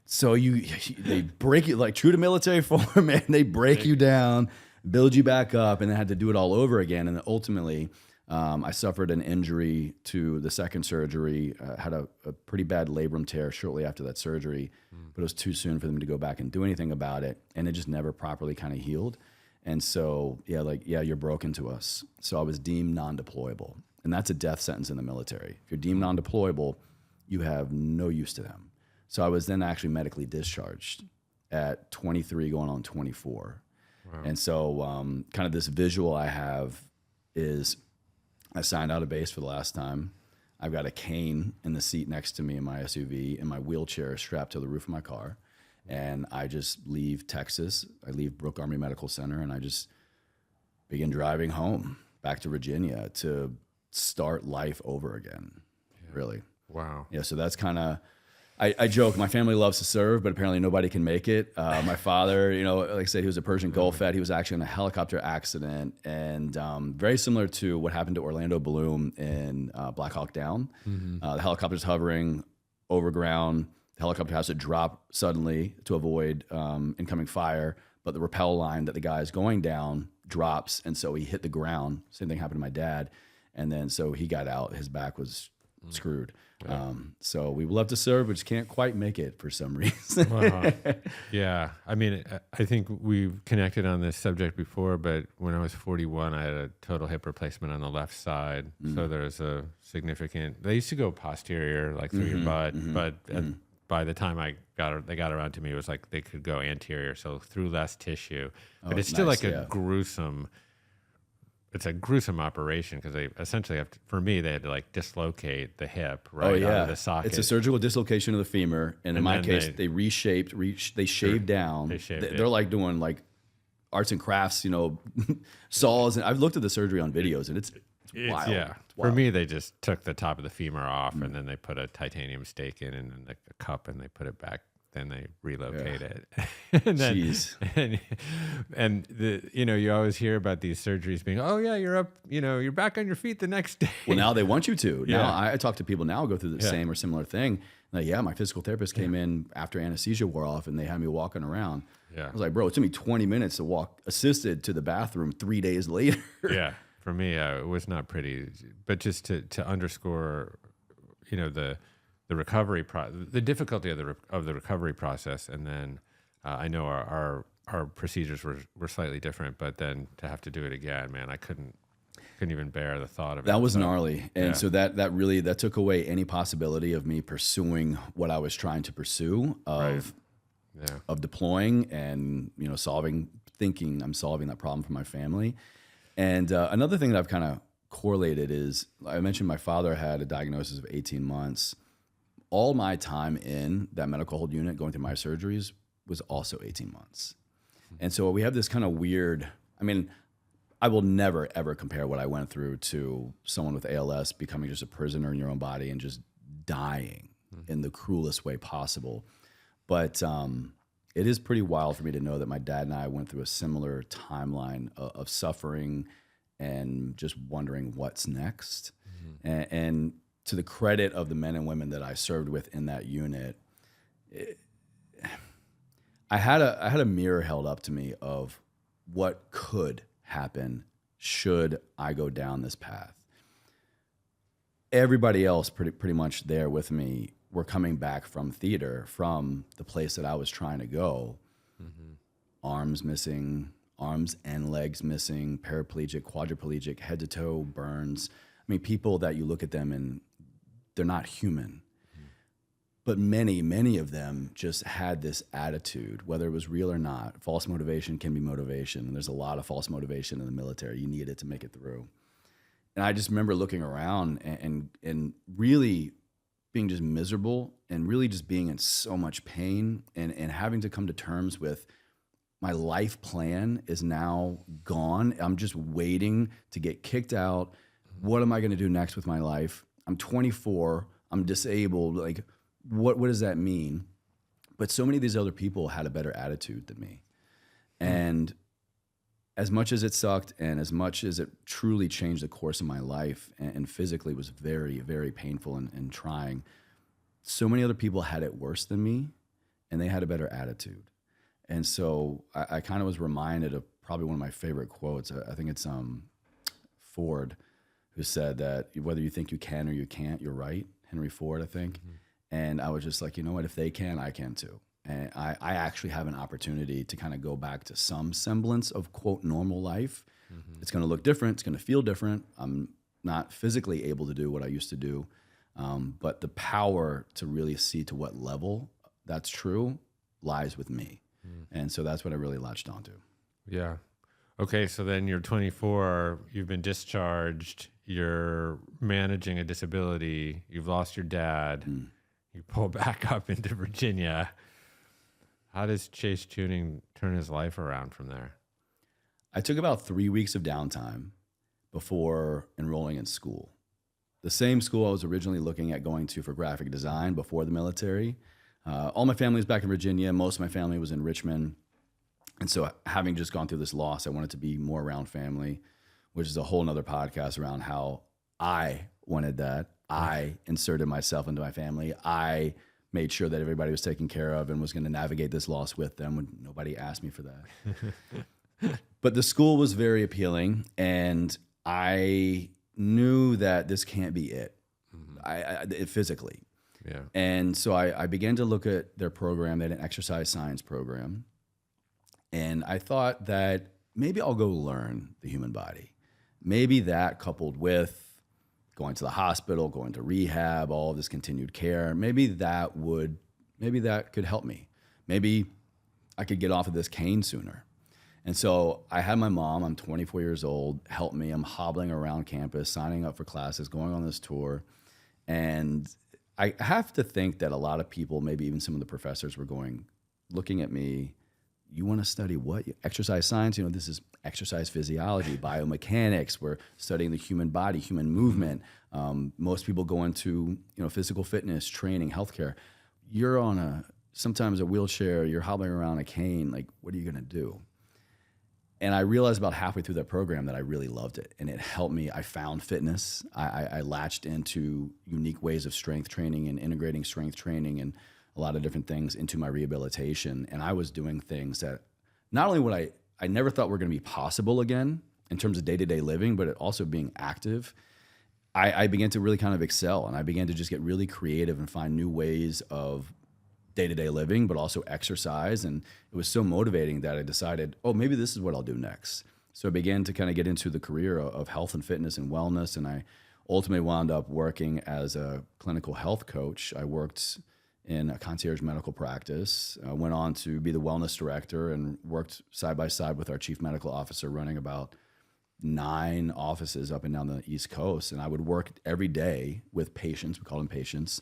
So they break you, like true to military form, man. They break you down, build you back up, and then had to do it all over again. And then ultimately, I suffered an injury to the second surgery, had a pretty bad labrum tear shortly after that surgery, but it was too soon for them to go back and do anything about it. And it just never properly kind of healed. And so, you're broken to us. So I was deemed non-deployable. And that's a death sentence in the military. If you're deemed non-deployable, you have no use to them. So I was then actually medically discharged at 23 going on 24. Wow. And so kind of this visual I have is I signed out of base for the last time. I've got a cane in the seat next to me in my SUV, and my wheelchair is strapped to the roof of my car. And I just leave Texas. I leave Brooke Army Medical Center, and I just begin driving home back to Virginia to start life over again, really. Wow. Yeah, so that's kind of, I joke, my family loves to serve, but apparently nobody can make it. My father, like I said, he was a Persian Gulf vet. He was actually in a helicopter accident, and very similar to what happened to Orlando Bloom in Black Hawk Down. The helicopter's hovering over ground. The helicopter has to drop suddenly to avoid incoming fire, but the rappel line that the guy is going down drops, and so he hit the ground. Same thing happened to my dad, and then so he got out. His back was screwed. So we would love to serve, but just can't quite make it for some reason. Wow. Yeah. I mean, I think we've connected on this subject before, but when I was 41, I had a total hip replacement on the left side. So there's a significant, they used to go posterior, like through your butt, but by the time they got around to me, it was like they could go anterior. So through less tissue, but it's still nice, like a gruesome, it's a gruesome operation because they essentially have to, for me, they had to like dislocate the hip out of the socket. It's a surgical dislocation of the femur, and in my case, they shaved down. They're like doing like arts and crafts, saws. And I've looked at the surgery on videos, and it's wild. Yeah, it's wild. For me, they just took the top of the femur off, and then they put a titanium stake in, and then a cup, and they put it back. Then they relocate it. And then, Jeez. And you always hear about these surgeries being, oh yeah, you're up, you're back on your feet the next day. Well, now they want you to. Yeah. Now I talk to people now who go through the same or similar thing. Like, my physical therapist came in after anesthesia wore off, and they had me walking around. Yeah. I was like, bro, it took me 20 minutes to walk assisted to the bathroom 3 days later. Yeah. For me, it was not pretty, but just to underscore, the recovery the difficulty of the recovery process, and then I know our procedures were slightly different, but then to have to do it again, man, I couldn't even bear the thought of it. That was gnarly, and so that really took away any possibility of me pursuing what I was trying to pursue of deploying and thinking I'm solving that problem for my family. And another thing that I've kind of correlated is I mentioned my father had a diagnosis of 18 months. All my time in that medical hold unit going through my surgeries was also 18 months. And so we have this kind of weird, I will never, ever compare what I went through to someone with ALS becoming just a prisoner in your own body and just dying in the cruelest way possible. But it is pretty wild for me to know that my dad and I went through a similar timeline of suffering and just wondering what's next. And to the credit of the men and women that I served with in that unit, I had a mirror held up to me of what could happen should I go down this path. Everybody else pretty much there with me were coming back from theater, from the place that I was trying to go. Arms missing, arms and legs missing, paraplegic, quadriplegic, head to toe burns. People that you look at them and they're not human. But many of them just had this attitude, whether it was real or not. False motivation can be motivation. And there's a lot of false motivation in the military. You need it to make it through. And I just remember looking around and really being just miserable and really just being in so much pain and having to come to terms with my life plan is now gone. I'm just waiting to get kicked out. What am I going to do next with my life? I'm 24. I'm disabled. Like, what does that mean? But so many of these other people had a better attitude than me. And as much as it sucked and as much as it truly changed the course of my life and physically was very, very painful and trying, so many other people had it worse than me and they had a better attitude. And so I kind of was reminded of probably one of my favorite quotes. I think it's Ford, who said that whether you think you can or you can't, you're right. Henry Ford, I think. And I was just like, you know what, if they can, I can too. And I actually have an opportunity to kind of go back to some semblance of, quote, normal life. It's going to look different. It's going to feel different. I'm not physically able to do what I used to do. But the power to really see to what level that's true lies with me. And so that's what I really latched onto. Yeah. Okay, so then you're 24, you've been discharged, you're managing a disability, you've lost your dad, you pull back up into Virginia. How does Chase Chewning turn his life around from there? I took about 3 weeks of downtime before enrolling in school. the same school I was originally looking at going to for graphic design before the military. All my family was back in Virginia. Most of my family was in Richmond. And so having just gone through this loss, I wanted to be more around family, which is a whole nother podcast around how I wanted that. I inserted myself into my family. I made sure that everybody was taken care of and was going to navigate this loss with them when nobody asked me for that. But the school was very appealing, and I knew that this can't be it, physically. Yeah. And so I began to look at their program. They had an exercise science program. And I thought that maybe I'll go learn the human body. Maybe that, coupled with going to the hospital, going to rehab, all of this continued care, maybe that could help me. Maybe I could get off of this cane sooner. And so I had my mom, I'm 24 years old, help me. I'm hobbling around campus, signing up for classes, going on this tour. And I have to think that a lot of people, maybe even some of the professors, were looking at me, you want to study what? Exercise science? This is exercise physiology, biomechanics. We're studying the human body, human movement. Most people go into physical fitness, training, healthcare. You're sometimes a wheelchair, you're hobbling around a cane. Like, what are you going to do? And I realized about halfway through that program that I really loved it, and it helped me. I found fitness. I latched into unique ways of strength training and integrating strength training and a lot of different things into my rehabilitation. And I was doing things that not only would I never thought were going to be possible again in terms of day-to-day living, but also being active. I began to really kind of excel, and I began to just get really creative and find new ways of day-to-day living, but also exercise. And it was so motivating that I decided, maybe this is what I'll do next. So I began to kind of get into the career of health and fitness and wellness. And I ultimately wound up working as a clinical health coach. I worked in a concierge medical practice, went on to be the wellness director, and worked side by side with our chief medical officer, running about 9 offices up and down the East Coast. And I would work every day with patients, we call them patients,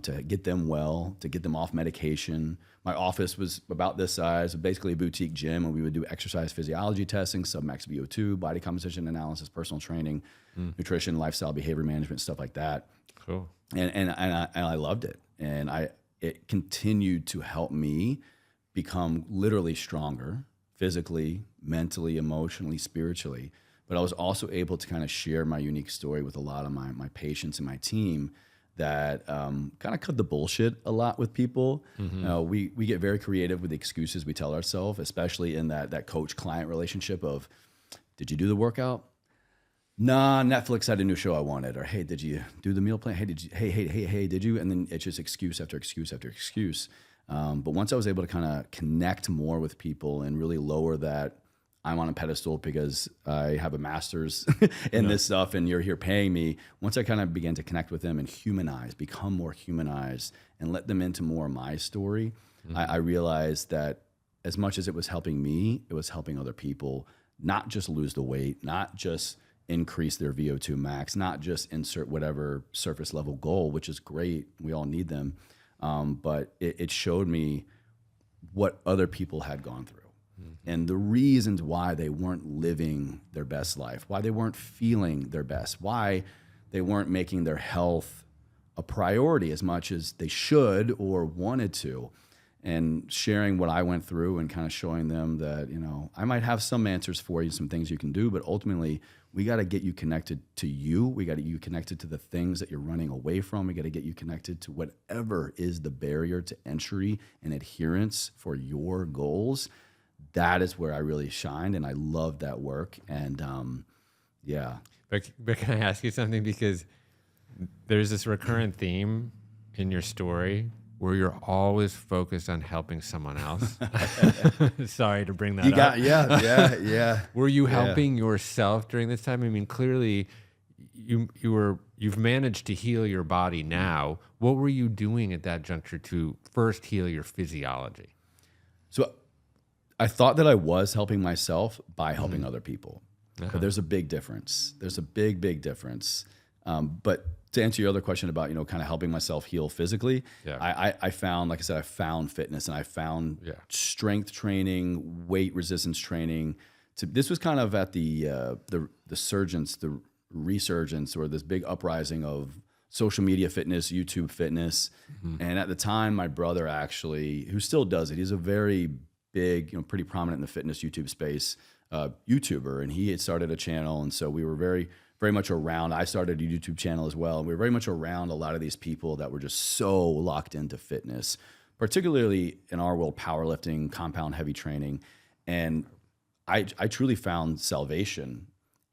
to get them well, to get them off medication. My office was about this size, basically a boutique gym, and we would do exercise physiology testing, submax VO2, body composition analysis, personal training, nutrition, lifestyle, behavior management, stuff like that. Cool. And I loved it. And it continued to help me become literally stronger, physically, mentally, emotionally, spiritually. But I was also able to kind of share my unique story with a lot of my patients and my team that kind of cut the bullshit a lot with people. We get very creative with the excuses we tell ourselves, especially in that coach-client relationship of, did you do the workout? Nah, Netflix had a new show I wanted. Or, hey, did you do the meal plan? Hey, did you? Hey, did you? And then it's just excuse after excuse after excuse. But once I was able to kind of connect more with people and really lower that I'm on a pedestal because I have a master's in this stuff and you're here paying me. Once I kind of began to connect with them and humanize, become more humanized, and let them into more of my story, I realized that as much as it was helping me, it was helping other people not just lose the weight, not just increase their VO2 max, not just insert whatever surface level goal, which is great. We all need them. But it showed me what other people had gone through. And the reasons why they weren't living their best life, why they weren't feeling their best, why they weren't making their health a priority as much as they should or wanted to. And sharing what I went through and kind of showing them that, I might have some answers for you, some things you can do, but ultimately we got to get you connected to you. We got to get you connected to the things that you're running away from. We got to get you connected to whatever is the barrier to entry and adherence for your goals. That is where I really shined, and I loved that work. And yeah. But can I ask you something? Because there's this recurrent theme in your story where you're always focused on helping someone else. Sorry to bring that up. Yeah. Were you helping yourself during this time? I mean, clearly you've managed to heal your body now. What were you doing at that juncture to first heal your physiology? So I thought that I was helping myself by helping other people. But there's a big difference. There's a big difference. But to answer your other question about, kind of helping myself heal physically, I found, like I said, I found fitness and I found strength training, weight resistance training. This was kind of at the surgeon's, resurgence or this big uprising of social media fitness, YouTube fitness. And at the time, my brother actually, who still does it, he's a very big, pretty prominent in the fitness YouTube space, YouTuber, and he had started a channel. And so we were very, very much around. I started a YouTube channel as well. And we were very much around a lot of these people that were just so locked into fitness, particularly in our world, powerlifting, compound heavy training. And I truly found salvation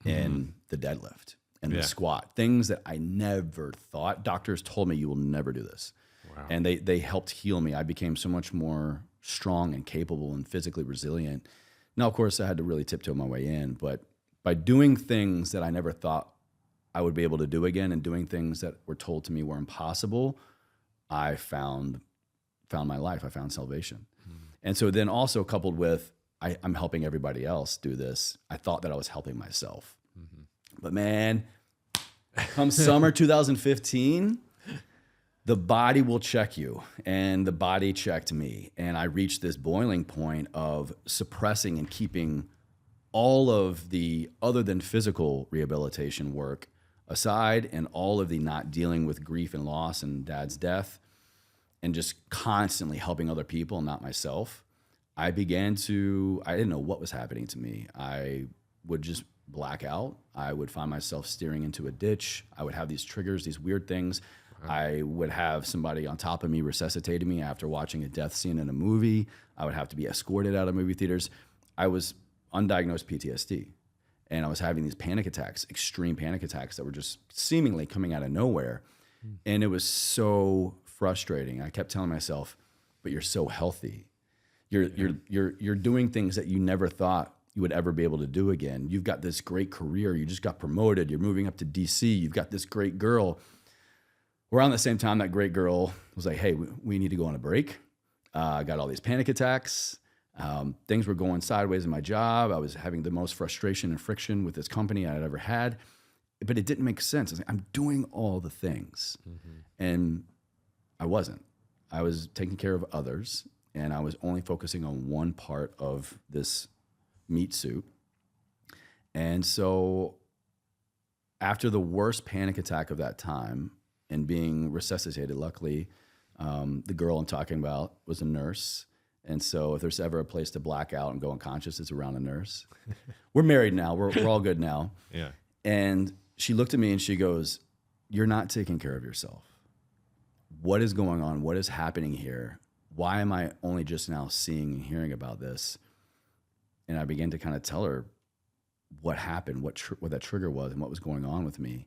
in the deadlift and the squat, things that I never thought. Doctors told me, you will never do this. Wow. And they helped heal me. I became so much more strong and capable and physically resilient. Now, of course, I had to really tiptoe my way in, but by doing things that I never thought I would be able to do again and doing things that were told to me were impossible, I found my life. I found salvation. And so then also coupled with, I'm helping everybody else do this, I thought that I was helping myself. But man, come summer 2015, the body will check you. And the body checked me. And I reached this boiling point of suppressing and keeping all of the other than physical rehabilitation work aside, and all of the not dealing with grief and loss and dad's death, and just constantly helping other people, not myself. I didn't know what was happening to me. I would just black out. I would find myself steering into a ditch. I would have these triggers, these weird things. I would have somebody on top of me resuscitating me after watching a death scene in a movie. I would have to be escorted out of movie theaters. I was undiagnosed PTSD. And I was having these panic attacks, extreme panic attacks that were just seemingly coming out of nowhere. And it was so frustrating. I kept telling myself, but you're so healthy. You're doing things that you never thought you would ever be able to do again. You've got this great career. You just got promoted. You're moving up to DC. You've got this great girl. Around the same time, that great girl was like, hey, we need to go on a break. I got all these panic attacks. Things were going sideways in my job. I was having the most frustration and friction with this company I'd ever had. But it didn't make sense. I was like, I'm doing all the things. And I wasn't. I was taking care of others, and I was only focusing on one part of this meat suit. And so after the worst panic attack of that time and being resuscitated, luckily, the girl I'm talking about was a nurse. And so if there's ever a place to black out and go unconscious, it's around a nurse. We're married now. We're all good now. Yeah. And she looked at me and she goes, you're not taking care of yourself. What is going on? What is happening here? Why am I only just now seeing and hearing about this? And I began to kind of tell her what happened, what that trigger was, and what was going on with me.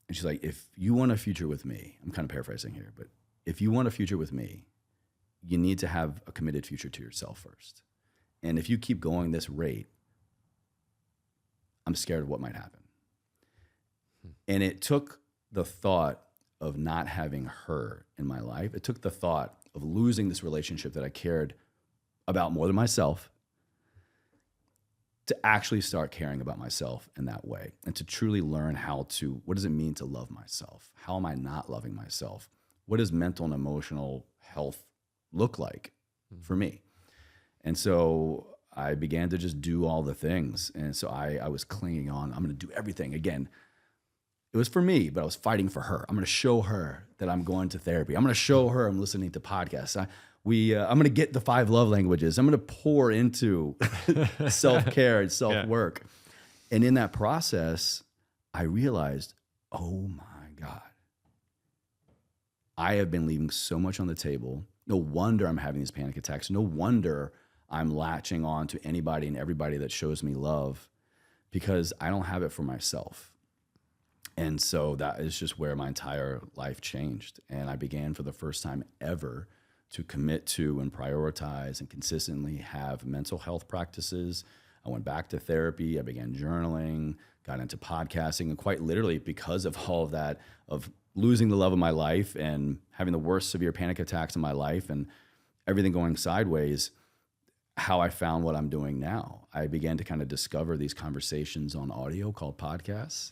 And she's like, if you want a future with me, I'm kind of paraphrasing here, but if you want a future with me, you need to have a committed future to yourself first. And if you keep going this rate, I'm scared of what might happen. And it took the thought of not having her in my life. It took the thought of losing this relationship that I cared about more than myself to actually start caring about myself in that way, and to truly learn what does it mean to love myself? How am I not loving myself? What does mental and emotional health look like for me? And so I began to just do all the things. And so I was clinging on. I'm going to do everything. Again, it was for me, but I was fighting for her. I'm going to show her that I'm going to therapy. I'm going to show her I'm listening to podcasts. I'm going to get the 5 love languages. I'm going to pour into self-care and self-work. Yeah. And in that process, I realized, oh my God, I have been leaving so much on the table. No wonder I'm having these panic attacks. No wonder I'm latching on to anybody and everybody that shows me love, because I don't have it for myself. And so that is just where my entire life changed. And I began for the first time ever to commit to and prioritize and consistently have mental health practices. I went back to therapy. I began journaling, got into podcasting, and quite literally because of all of that, of losing the love of my life and having the worst severe panic attacks in my life and everything going sideways, how I found what I'm doing now. I began to kind of discover these conversations on audio called podcasts.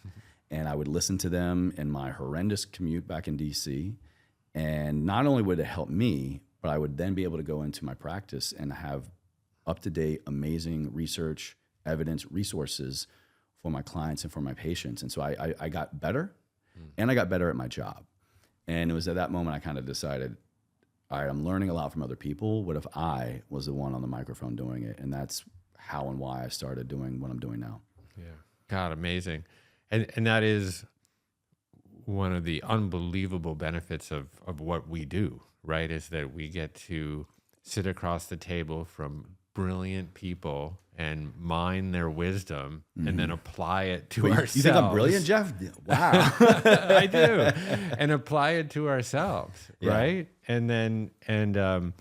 And I would listen to them in my horrendous commute back in DC. And not only would it help me, but I would then be able to go into my practice and have up-to-date, amazing research, evidence, resources for my clients and for my patients. And so I got better, and I got better at my job. And it was at that moment I kind of decided, all right, I'm learning a lot from other people. What if I was the one on the microphone doing it? And that's how and why I started doing what I'm doing now. Yeah. God, amazing. And that is one of the unbelievable benefits of what we do, right? Is that we get to sit across the table from brilliant people and mine their wisdom and then apply it to ourselves. You think I'm brilliant, Jeff? Wow. I do. And apply it to ourselves, right? And then, and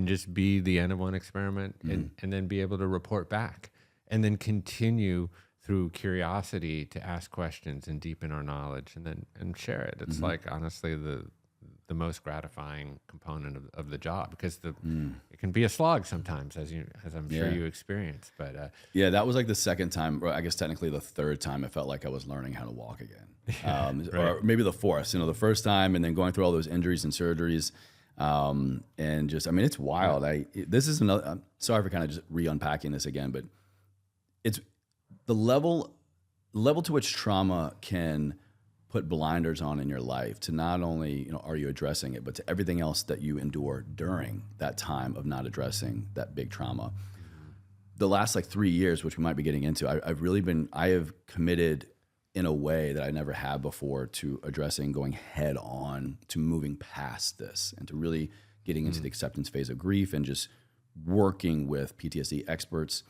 just be the end of one experiment and then be able to report back and then continue through curiosity to ask questions and deepen our knowledge and share it. It's like, honestly, the most gratifying component of the job, because it can be a slog sometimes, as I'm sure you experience. But that was like the second time, or I guess technically the third time, it felt like I was learning how to walk again, or maybe the fourth. The first time, and then going through all those injuries and surgeries, and just, I mean, it's wild. This is another. I'm sorry for kind of just re-unpacking this again, but it's the level to which trauma can put blinders on in your life to not only, are you addressing it, but to everything else that you endure during that time of not addressing that big trauma. The last 3 years, which we might be getting into, I have committed in a way that I never had before to addressing, going head on to moving past this and to really getting into the acceptance phase of grief and just working with PTSD experts.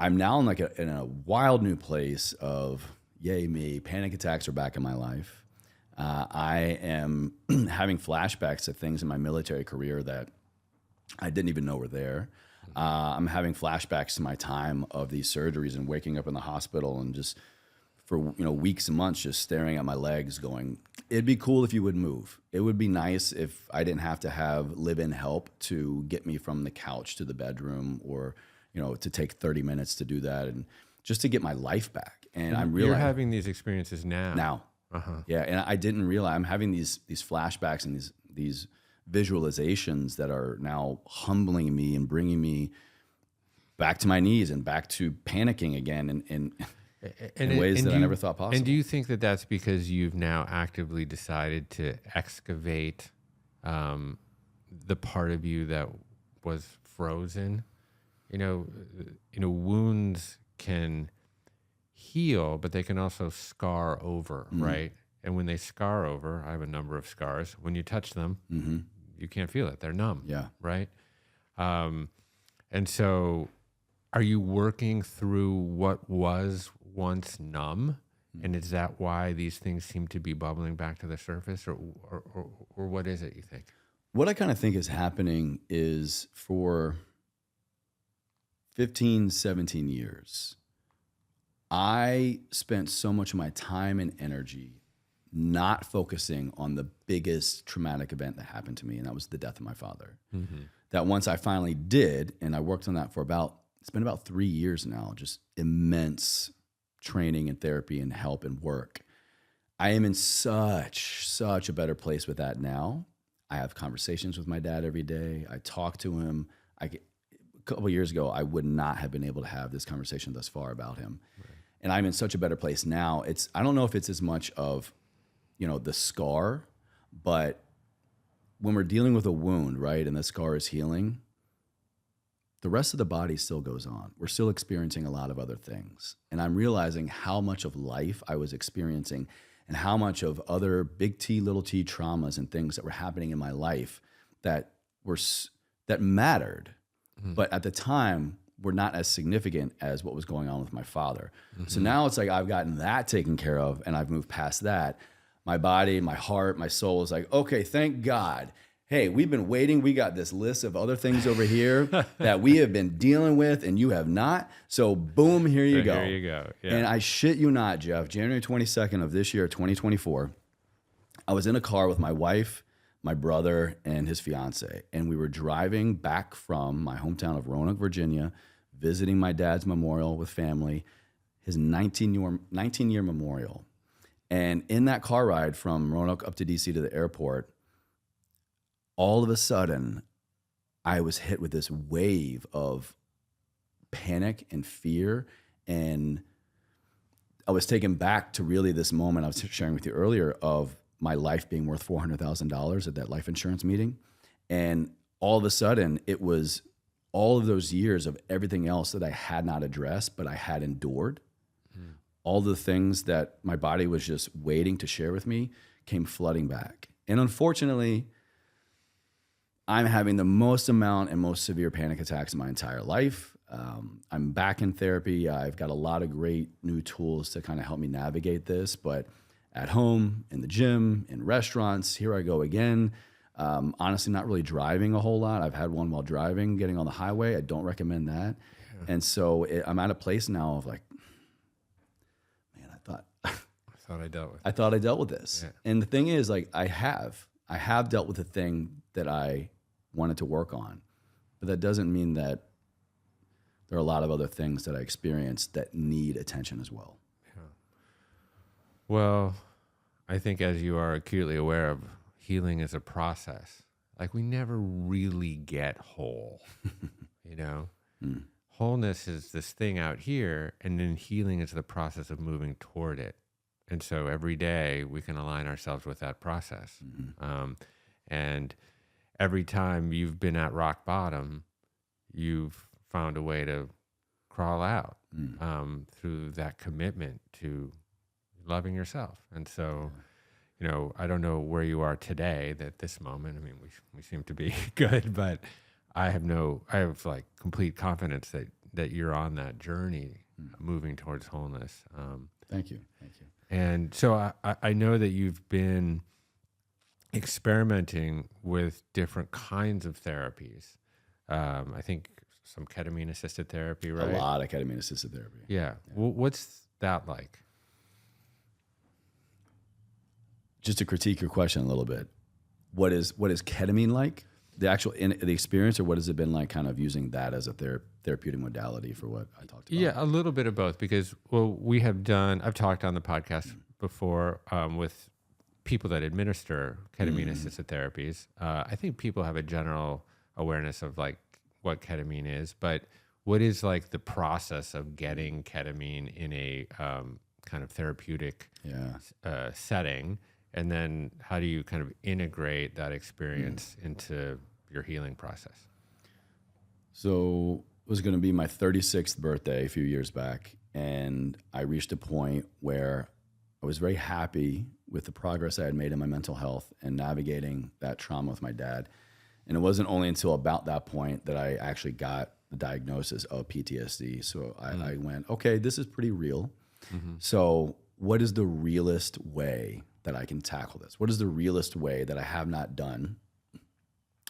I'm now in a wild new place of, yay me, panic attacks are back in my life. I am having flashbacks to things in my military career that I didn't even know were there. I'm having flashbacks to my time of these surgeries and waking up in the hospital and just for weeks and months just staring at my legs going, it'd be cool if you would move. It would be nice if I didn't have to have live-in help to get me from the couch to the bedroom, or to take 30 minutes to do that, and just to get my life back. And I'm realizing you're having these experiences now. Yeah, and I didn't realize I'm having these flashbacks and these visualizations that are now humbling me and bringing me back to my knees and back to panicking again in ways that I never thought possible. And do you think that that's because you've now actively decided to excavate the part of you that was frozen? Wounds can heal, but they can also scar over, right? And when they scar over, I have a number of scars. When you touch them, you can't feel it. They're numb, right? And so are you working through what was once numb? And is that why these things seem to be bubbling back to the surface? Or what is it, you think? What I kind of think is happening is for 15, 17 years, I spent so much of my time and energy not focusing on the biggest traumatic event that happened to me, and that was the death of my father. That once I finally did, and I worked on that for it's been about 3 years now, just immense training and therapy and help and work. I am in such a better place with that now. I have conversations with my dad every day. I talk to him. A couple of years ago, I would not have been able to have this conversation thus far about him. Right. And I'm in such a better place now. I don't know if it's as much of, the scar, but when we're dealing with a wound, right, and the scar is healing, the rest of the body still goes on. We're still experiencing a lot of other things. And I'm realizing how much of life I was experiencing and how much of other big T, little t traumas and things that were happening in my life that mattered. But at the time, were not as significant as what was going on with my father. So now it's like I've gotten that taken care of and I've moved past that. My body, my heart, my soul is like, okay, thank God. Hey, we've been waiting. We got this list of other things over here that we have been dealing with and you have not. So boom, here you go. Here you go. Yeah. And I shit you not, Jeff, January 22nd of this year, 2024, I was in a car with my wife, my brother, and his fiance. And we were driving back from my hometown of Roanoke, Virginia, visiting my dad's memorial with family, his 19-year memorial. And in that car ride from Roanoke up to DC to the airport, all of a sudden, I was hit with this wave of panic and fear And I was taken back to really this moment I was sharing with you earlier of my life being worth $400,000 at that life insurance meeting. And all of a sudden, it was all of those years of everything else that I had not addressed, but I had endured. All the things that my body was just waiting to share with me came flooding back. And unfortunately, I'm having the most amount and most severe panic attacks in my entire life. I'm back in therapy. I've got a lot of great new tools to kind of help me navigate this, but at home, in the gym, in restaurants, here I go again. Honestly, not really driving a whole lot. I've had one while driving, getting on the highway. I don't recommend that. Yeah. And so I'm at a place now of like, man, I thought I dealt with this. Yeah. And the thing is, like, I have dealt with the thing that I wanted to work on, but that doesn't mean that there are a lot of other things that I experienced that need attention as well. Yeah. Well, I think as you are acutely aware of, healing is a process. Like, we never really get whole, you know? Wholeness is this thing out here, and then healing is the process of moving toward it. And so every day we can align ourselves with that process. And every time you've been at rock bottom, you've found a way to crawl out through that commitment to loving yourself. And so, you know, I don't know where you are today at this moment. I mean, we seem to be good, but I have like complete confidence that you're on that journey moving towards wholeness. Thank you. And so I know that you've been experimenting with different kinds of therapies. I think some ketamine-assisted therapy, right? A lot of ketamine-assisted therapy. Yeah. What's that like? Just to critique your question a little bit, what is ketamine like? The actual the experience, or what has it been like kind of using that as a therapeutic modality for what I talked about? Yeah, a little bit of both, because I've talked on the podcast before with people that administer ketamine-assisted therapies. I think people have a general awareness of like what ketamine is, but what is like the process of getting ketamine in a kind of therapeutic setting? And then how do you kind of integrate that experience into your healing process? So it was going to be my 36th birthday a few years back, and I reached a point where I was very happy with the progress I had made in my mental health and navigating that trauma with my dad. And it wasn't only until about that point that I actually got the diagnosis of PTSD. So I went, okay, this is pretty real. So what is the realest way that I can tackle this? What is the realest way that I have not done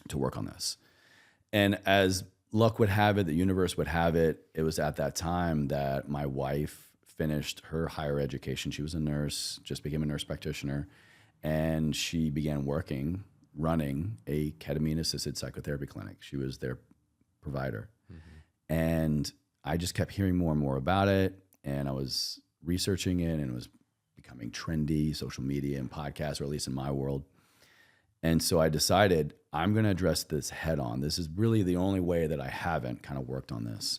to work on this? And as luck would have it, the universe would have it, it was at that time that my wife finished her higher education. She was a nurse, just became a nurse practitioner, and she began running a ketamine-assisted psychotherapy clinic. She was their provider. And I just kept hearing more and more about it, and I was researching it, and it was becoming trendy, social media and podcasts, or at least in my world. And so I decided I'm going to address this head on. This is really the only way that I haven't kind of worked on this.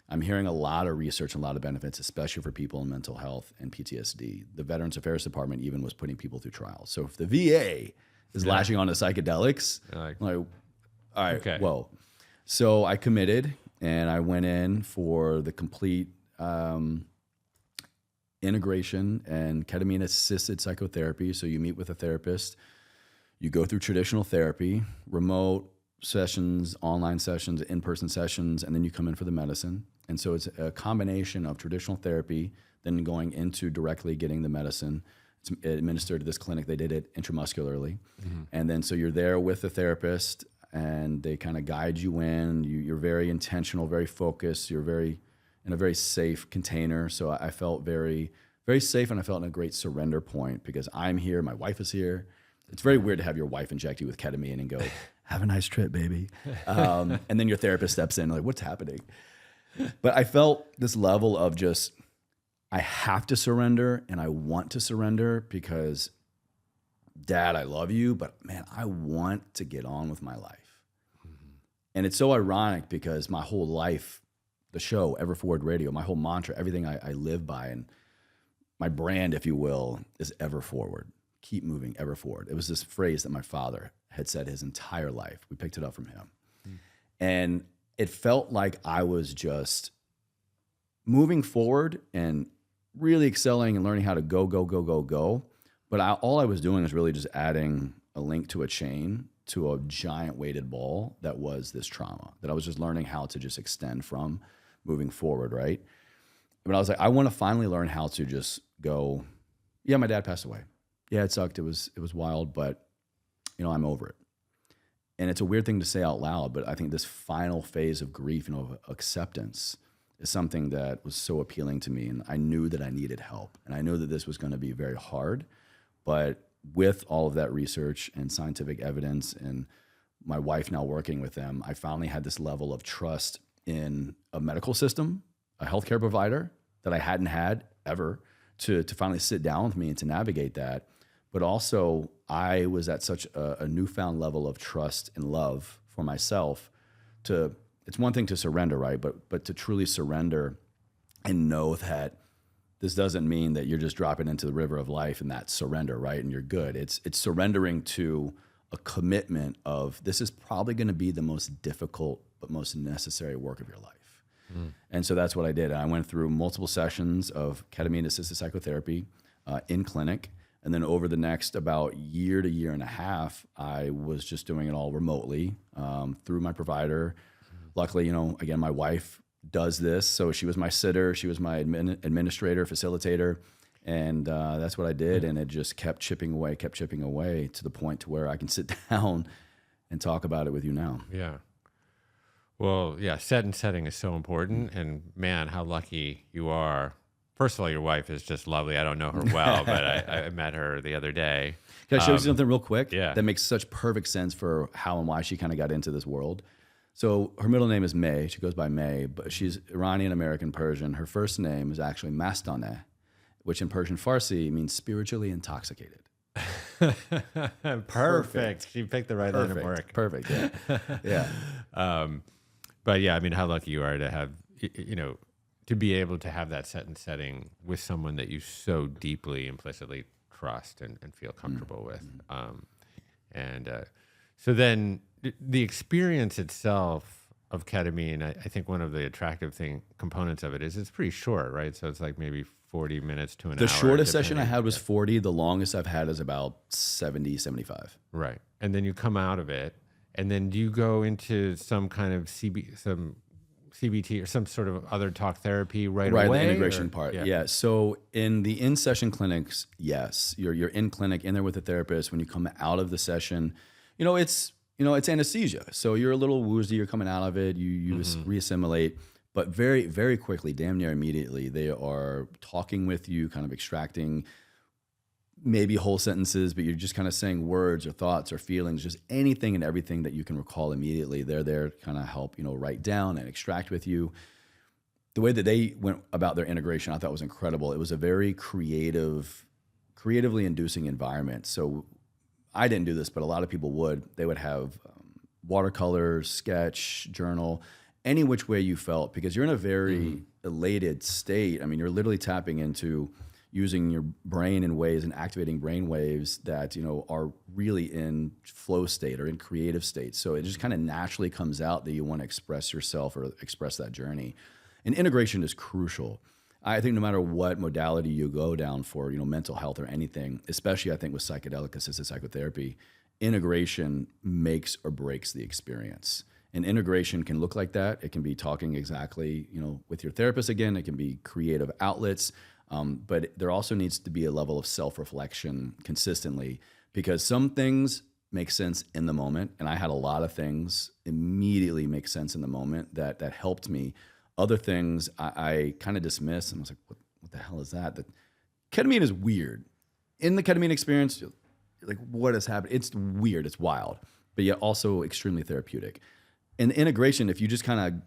I'm hearing a lot of research and a lot of benefits, especially for people in mental health and PTSD. The Veterans Affairs Department even was putting people through trials. So if the VA is latching on to psychedelics, I'm like, all right, okay. Whoa. So I committed, and I went in for the complete integration and ketamine-assisted psychotherapy. So you meet with a therapist, you go through traditional therapy, remote sessions, online sessions, in-person sessions, and then you come in for the medicine. And so it's a combination of traditional therapy, then going into directly getting the medicine. It's administered at this clinic. They did it intramuscularly. And then so you're there with the therapist, and they kind of guide you in. You're very intentional, very focused. You're in a very safe container. So I felt very, very safe, and I felt in a great surrender point because I'm here, my wife is here. It's very weird to have your wife inject you with ketamine and go, have a nice trip, baby. And then your therapist steps in like, what's happening? But I felt this level of just, I have to surrender, and I want to surrender because, Dad, I love you, but man, I want to get on with my life. And it's so ironic because my whole life the show, Ever Forward Radio, my whole mantra, everything I live by, and my brand, if you will, is ever forward. Keep moving, ever forward. It was this phrase that my father had said his entire life. We picked it up from him. And it felt like I was just moving forward and really excelling and learning how to go. But all I was doing was really just adding a link to a chain to a giant weighted ball that was this trauma that I was just learning how to just extend from moving forward, right? But I was like, I want to finally learn how to just go, yeah, my dad passed away. Yeah, it sucked. It was wild, but I'm over it. And it's a weird thing to say out loud, but I think this final phase of grief and of acceptance is something that was so appealing to me. And I knew that I needed help. And I knew that this was going to be very hard. But with all of that research and scientific evidence and my wife now working with them, I finally had this level of trust in a medical system, a healthcare provider that I hadn't had ever, to finally sit down with me and to navigate that. But also, I was at such a newfound level of trust and love for myself. It's one thing to surrender, right? But to truly surrender and know that this doesn't mean that you're just dropping into the river of life and that's surrender, right? And you're good. It's surrendering to a commitment of this is probably going to be the most difficult but most necessary work of your life. And so that's what I did. I went through multiple sessions of ketamine-assisted psychotherapy in clinic. And then over the next about year to year and a half, I was just doing it all remotely through my provider. Luckily, again, my wife does this. So she was my sitter. She was my administrator, facilitator. And that's what I did. And it just kept chipping away to the point to where I can sit down and talk about it with you now. Yeah. Well, yeah, setting is so important. And man, how lucky you are. First of all, your wife is just lovely. I don't know her well, but I met her the other day. Can I show you something real quick? Yeah. That makes such perfect sense for how and why she kind of got into this world. So her middle name is May. She goes by May, but she's Iranian American Persian. Her first name is actually Mastaneh, which in Persian Farsi means spiritually intoxicated. Perfect. She picked the right line of work. Perfect. Yeah. Yeah. But yeah, I mean, how lucky you are to have, to be able to have that setting with someone that you so deeply, implicitly trust and feel comfortable with. So then the experience itself of ketamine, I think one of the attractive components of it is it's pretty short, right? So it's like maybe 40 minutes to an hour. The shortest session I had was 40. The longest I've had is about 70, 75. Right. And then you come out of it, and then do you go into some kind of CBT or some sort of other talk therapy right away? Right, the integration part. Yeah. So in the in-session clinics, yes, you're in clinic, in there with a therapist. When you come out of the session, it's anesthesia. So you're a little woozy. You're coming out of it. You reassimilate, but very, very quickly, damn near immediately, they are talking with you, kind of extracting maybe whole sentences, but you're just kind of saying words or thoughts or feelings, just anything and everything that you can recall immediately. They're there to kind of help, write down and extract with you. The way that they went about their integration, I thought was incredible. It was a very creatively inducing environment. So I didn't do this, but a lot of people would. They would have watercolors, sketch, journal, any which way you felt, because you're in a very elated state. I mean, you're literally tapping into using your brain in ways and activating brain waves that, are really in flow state or in creative state. So it just kind of naturally comes out that you want to express yourself or express that journey. And integration is crucial. I think no matter what modality you go down for, mental health or anything, especially I think with psychedelic assisted psychotherapy, integration makes or breaks the experience. And integration can look like that. It can be talking exactly, with your therapist again. It can be creative outlets. But there also needs to be a level of self-reflection consistently, because some things make sense in the moment. And I had a lot of things immediately make sense in the moment that helped me. Other things I kind of dismissed and was like, what the hell is that? That ketamine is weird. In the ketamine experience, you're like, what has happened? It's weird, it's wild, but yet also extremely therapeutic. And the integration, if you just kind of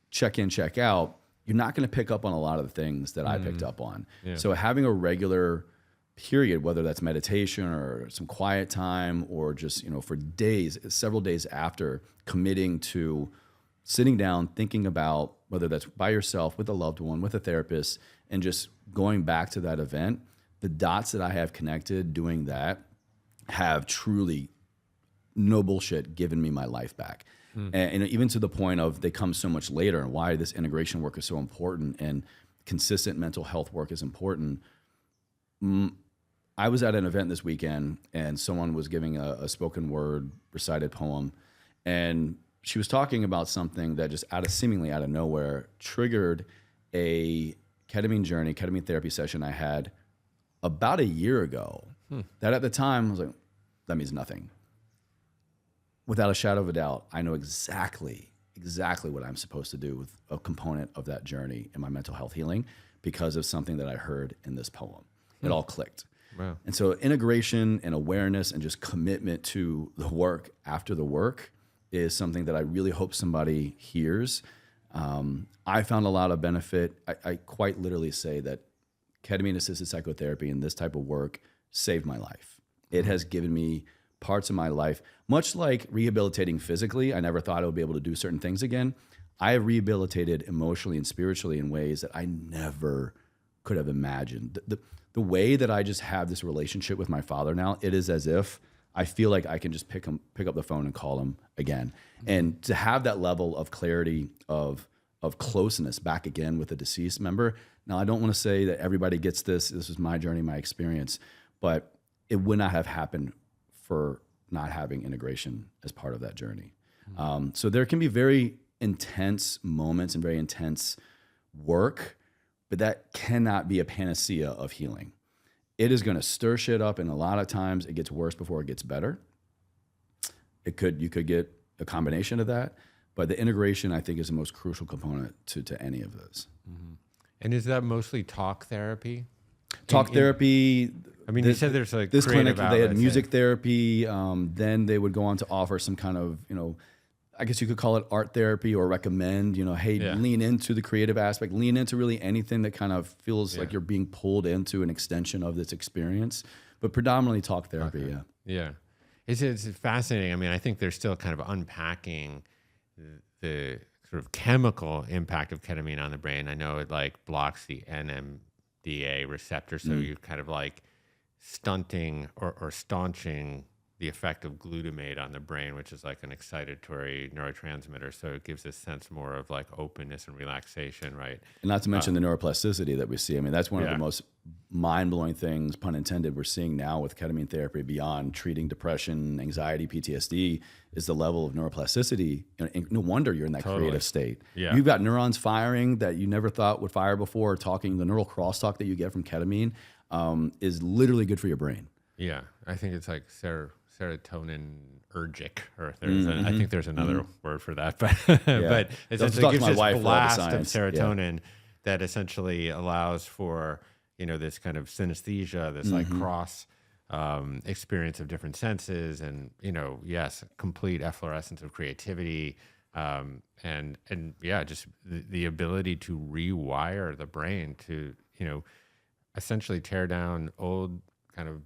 check in, check out, you're not going to pick up on a lot of the things that I picked up on. Yeah. So having a regular period, whether that's meditation or some quiet time or just, for days, several days after, committing to sitting down, thinking about whether that's by yourself, with a loved one, with a therapist, and just going back to that event, the dots that I have connected doing that have truly, no bullshit, given me my life back. And even to the point of they come so much later, and why this integration work is so important and consistent mental health work is important. I was at an event this weekend and someone was giving a spoken word recited poem, and she was talking about something that just seemingly out of nowhere triggered a ketamine therapy session I had about a year ago. That at the time I was like, that means nothing. Without a shadow of a doubt, I know exactly what I'm supposed to do with a component of that journey in my mental health healing because of something that I heard in this poem. It all clicked. Wow. And so integration and awareness and just commitment to the work after the work is something that I really hope somebody hears. I found a lot of benefit. I quite literally say that ketamine-assisted psychotherapy and this type of work saved my life. It has given me parts of my life, much like rehabilitating physically. I never thought I would be able to do certain things again. I have rehabilitated emotionally and spiritually in ways that I never could have imagined. The way that I just have this relationship with my father now, it is as if I feel like I can just pick up the phone and call him again. And to have that level of clarity of closeness back again with a deceased member. Now, I don't want to say that everybody gets this. This was my journey, my experience, but it would not have happened for not having integration as part of that journey. So there can be very intense moments and very intense work, but that cannot be a panacea of healing. It is going to stir shit up, and a lot of times it gets worse before it gets better. You could get a combination of that, but the integration, I think, is the most crucial component to any of those. And is that mostly talk therapy? Therapy. I mean, you said there's like this clinic, creative they had outlets, music therapy. Then they would go on to offer some kind of, I guess you could call it art therapy, or recommend, hey, lean into the creative aspect, lean into really anything that kind of feels like you're being pulled into an extension of this experience, but predominantly talk therapy. Okay. Yeah. It's fascinating. I mean, I think they're still kind of unpacking the sort of chemical impact of ketamine on the brain. I know it like blocks the NMDA receptor, so you're kind of like stunting or staunching the effect of glutamate on the brain, which is like an excitatory neurotransmitter. So it gives this sense more of like openness and relaxation, right? And not to mention the neuroplasticity that we see. I mean, that's one of the most mind-blowing things, pun intended, we're seeing now with ketamine therapy beyond treating depression, anxiety, PTSD, is the level of neuroplasticity. And no wonder you're in that creative state. Yeah. You've got neurons firing that you never thought would fire before. Talking, the neural crosstalk that you get from ketamine is literally good for your brain. Yeah, I think it's like serotonin-ergic, or I think there's another word for that, but but essentially gives this blast of serotonin that essentially allows for this kind of synesthesia, this like cross experience of different senses, and complete efflorescence of creativity, and just the ability to rewire the brain to essentially tear down old kind of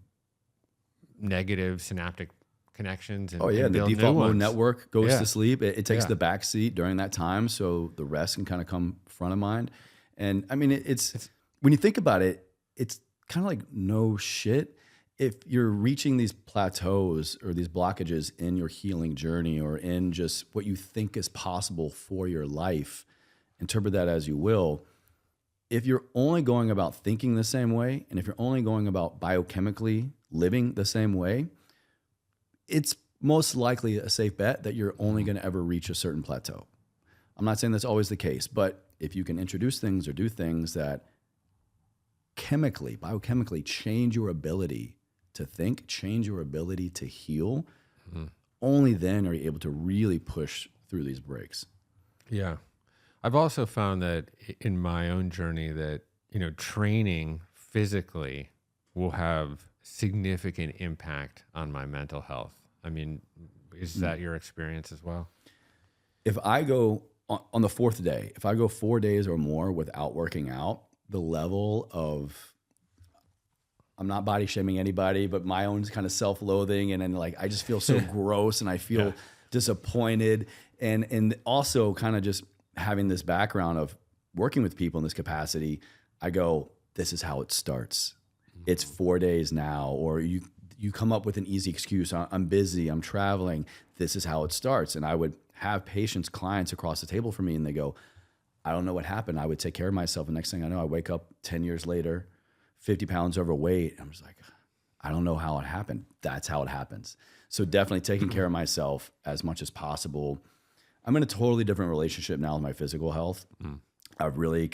negative synaptic connections and the default mode network goes to sleep. It takes the back seat during that time, so the rest can kind of come front of mind. And I mean, it's when you think about it, it's kind of like no shit. If you're reaching these plateaus or these blockages in your healing journey, or in just what you think is possible for your life, interpret that as you will. If you're only going about thinking the same way, and if you're only going about biochemically living the same way, it's most likely a safe bet that you're only going to ever reach a certain plateau. I'm not saying that's always the case, but if you can introduce things or do things that biochemically change your ability to think, change your ability to heal, only then are you able to really push through these breaks. Yeah. I've also found that in my own journey that, training physically will have significant impact on my mental health. I mean, is that your experience as well? If I go on the fourth day, if I go 4 days or more without working out, the level of, I'm not body shaming anybody, but my own kind of self-loathing, and then like I just feel so gross, and I feel disappointed, And also kind of just having this background of working with people in this capacity, I go, this is how it starts. It's 4 days now, or you come up with an easy excuse. I'm busy, I'm traveling. This is how it starts. And I would have patients, clients across the table from me, and they go, I don't know what happened. I would take care of myself. The next thing I know, I wake up 10 years later, 50 pounds overweight. I'm just like, I don't know how it happened. That's how it happens. So definitely taking care of myself as much as possible. I'm in a totally different relationship now with my physical health. I've really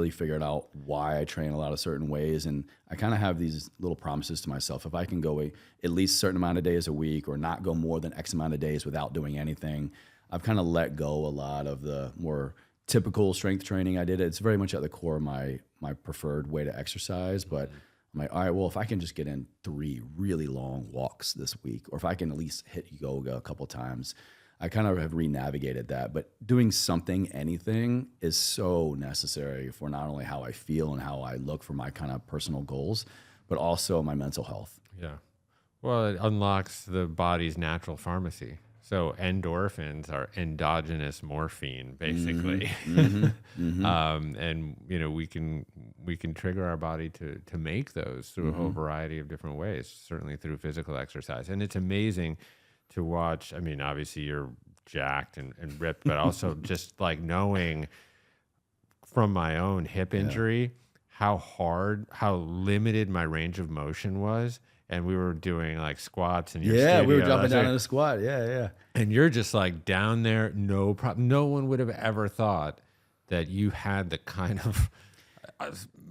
figured out why I train a lot of certain ways. And I kind of have these little promises to myself. If I can go at least a certain amount of days a week, or not go more than X amount of days without doing anything, I've kind of let go a lot of the more typical strength training I did. It's very much at the core of my preferred way to exercise. But I'm like, all right, well, if I can just get in 3 really long walks this week, or if I can at least hit yoga a couple times, I kind of have re-navigated that. But doing something, anything, is so necessary for not only how I feel and how I look for my kind of personal goals, but also my mental health. Yeah. Well, it unlocks the body's natural pharmacy. So endorphins are endogenous morphine, basically. And we can trigger our body to make those through a whole variety of different ways, certainly through physical exercise. And it's amazing to watch. I mean, obviously you're jacked and ripped, but also just like knowing from my own hip injury how limited my range of motion was. And we were doing like squats in your studio. We were jumping down in a squat. Yeah. And you're just like down there, no problem. No one would have ever thought that you had the kind of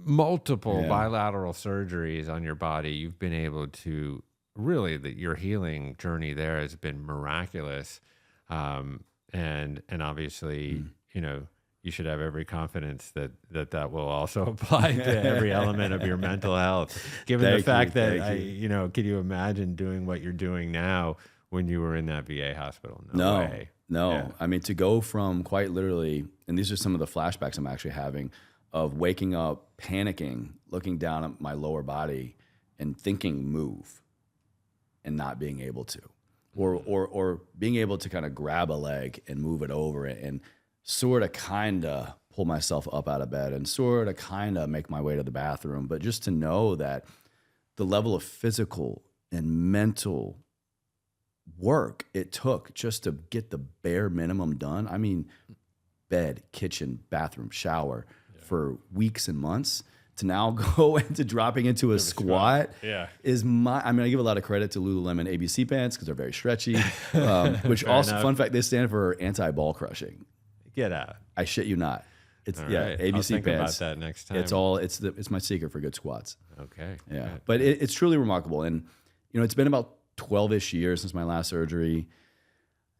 multiple bilateral surgeries on your body. You've been able to really, your healing journey there has been miraculous. And obviously, you should have every confidence that will also apply to every element of your mental health. Given the fact that can you imagine doing what you're doing now when you were in that VA hospital? No way. No. Yeah. I mean, to go from quite literally, and these are some of the flashbacks I'm actually having, of waking up, panicking, looking down at my lower body and thinking move and not being able to, or being able to kind of grab a leg and move it over and sort of kind of pull myself up out of bed and sort of kind of make my way to the bathroom. But just to know that the level of physical and mental work it took just to get the bare minimum done. I mean, bed, kitchen, bathroom, shower for weeks and months, to now go into dropping into a squat is I give a lot of credit to Lululemon ABC pants because they're very stretchy, which also, fun fact, they stand for anti-ball crushing. Get out. I shit you not. It's right. ABC I'll think pants. about that next time. It's my secret for good squats. Okay. Yeah. Good. But it's truly remarkable. And it's been about 12-ish years since my last surgery.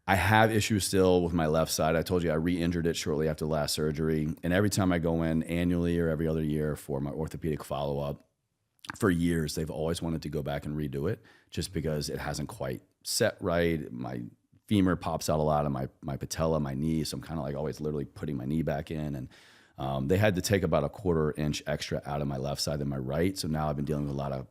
I have issues still with my left side. I told you I re-injured it shortly after the last surgery. And every time I go in annually or every other year for my orthopedic follow-up, for years they've always wanted to go back and redo it just because it hasn't quite set right. My femur pops out a lot of my patella, my knee. So I'm kind of like always literally putting my knee back in. And they had to take about a 1/4 inch extra out of my left side than my right. So now I've been dealing with a lot of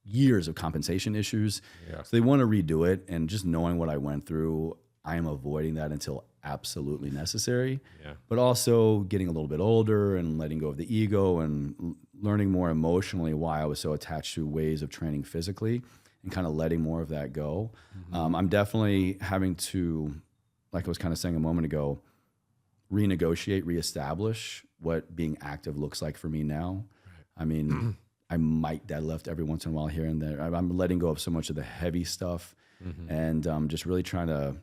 years of compensation issues. Yeah. So they want to redo it. And just knowing what I went through, I am avoiding that until absolutely necessary. Yeah. But also getting a little bit older and letting go of the ego and learning more emotionally why I was so attached to ways of training physically, and kind of letting more of that go. I'm definitely having to, like I was kind of saying a moment ago, renegotiate, reestablish what being active looks like for me now. Right. I mean, I might deadlift every once in a while here and there. I'm letting go of so much of the heavy stuff and just really trying to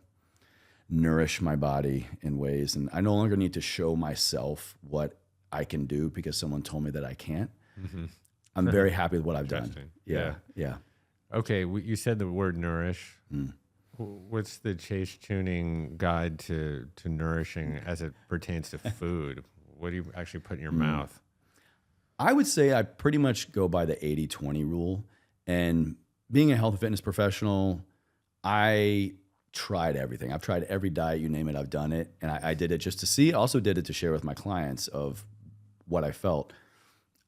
nourish my body in ways. And I no longer need to show myself what I can do because someone told me that I can't. I'm very happy with what I've done. Yeah. Okay, you said the word nourish. What's the Chase Chewning guide to nourishing as it pertains to food? What do you actually put in your mouth? I would say I pretty much go by the 80-20 rule. And being a health and fitness professional, I tried everything. I've tried every diet, you name it, I've done it. And I did it just to see, also did it to share with my clients of what I felt.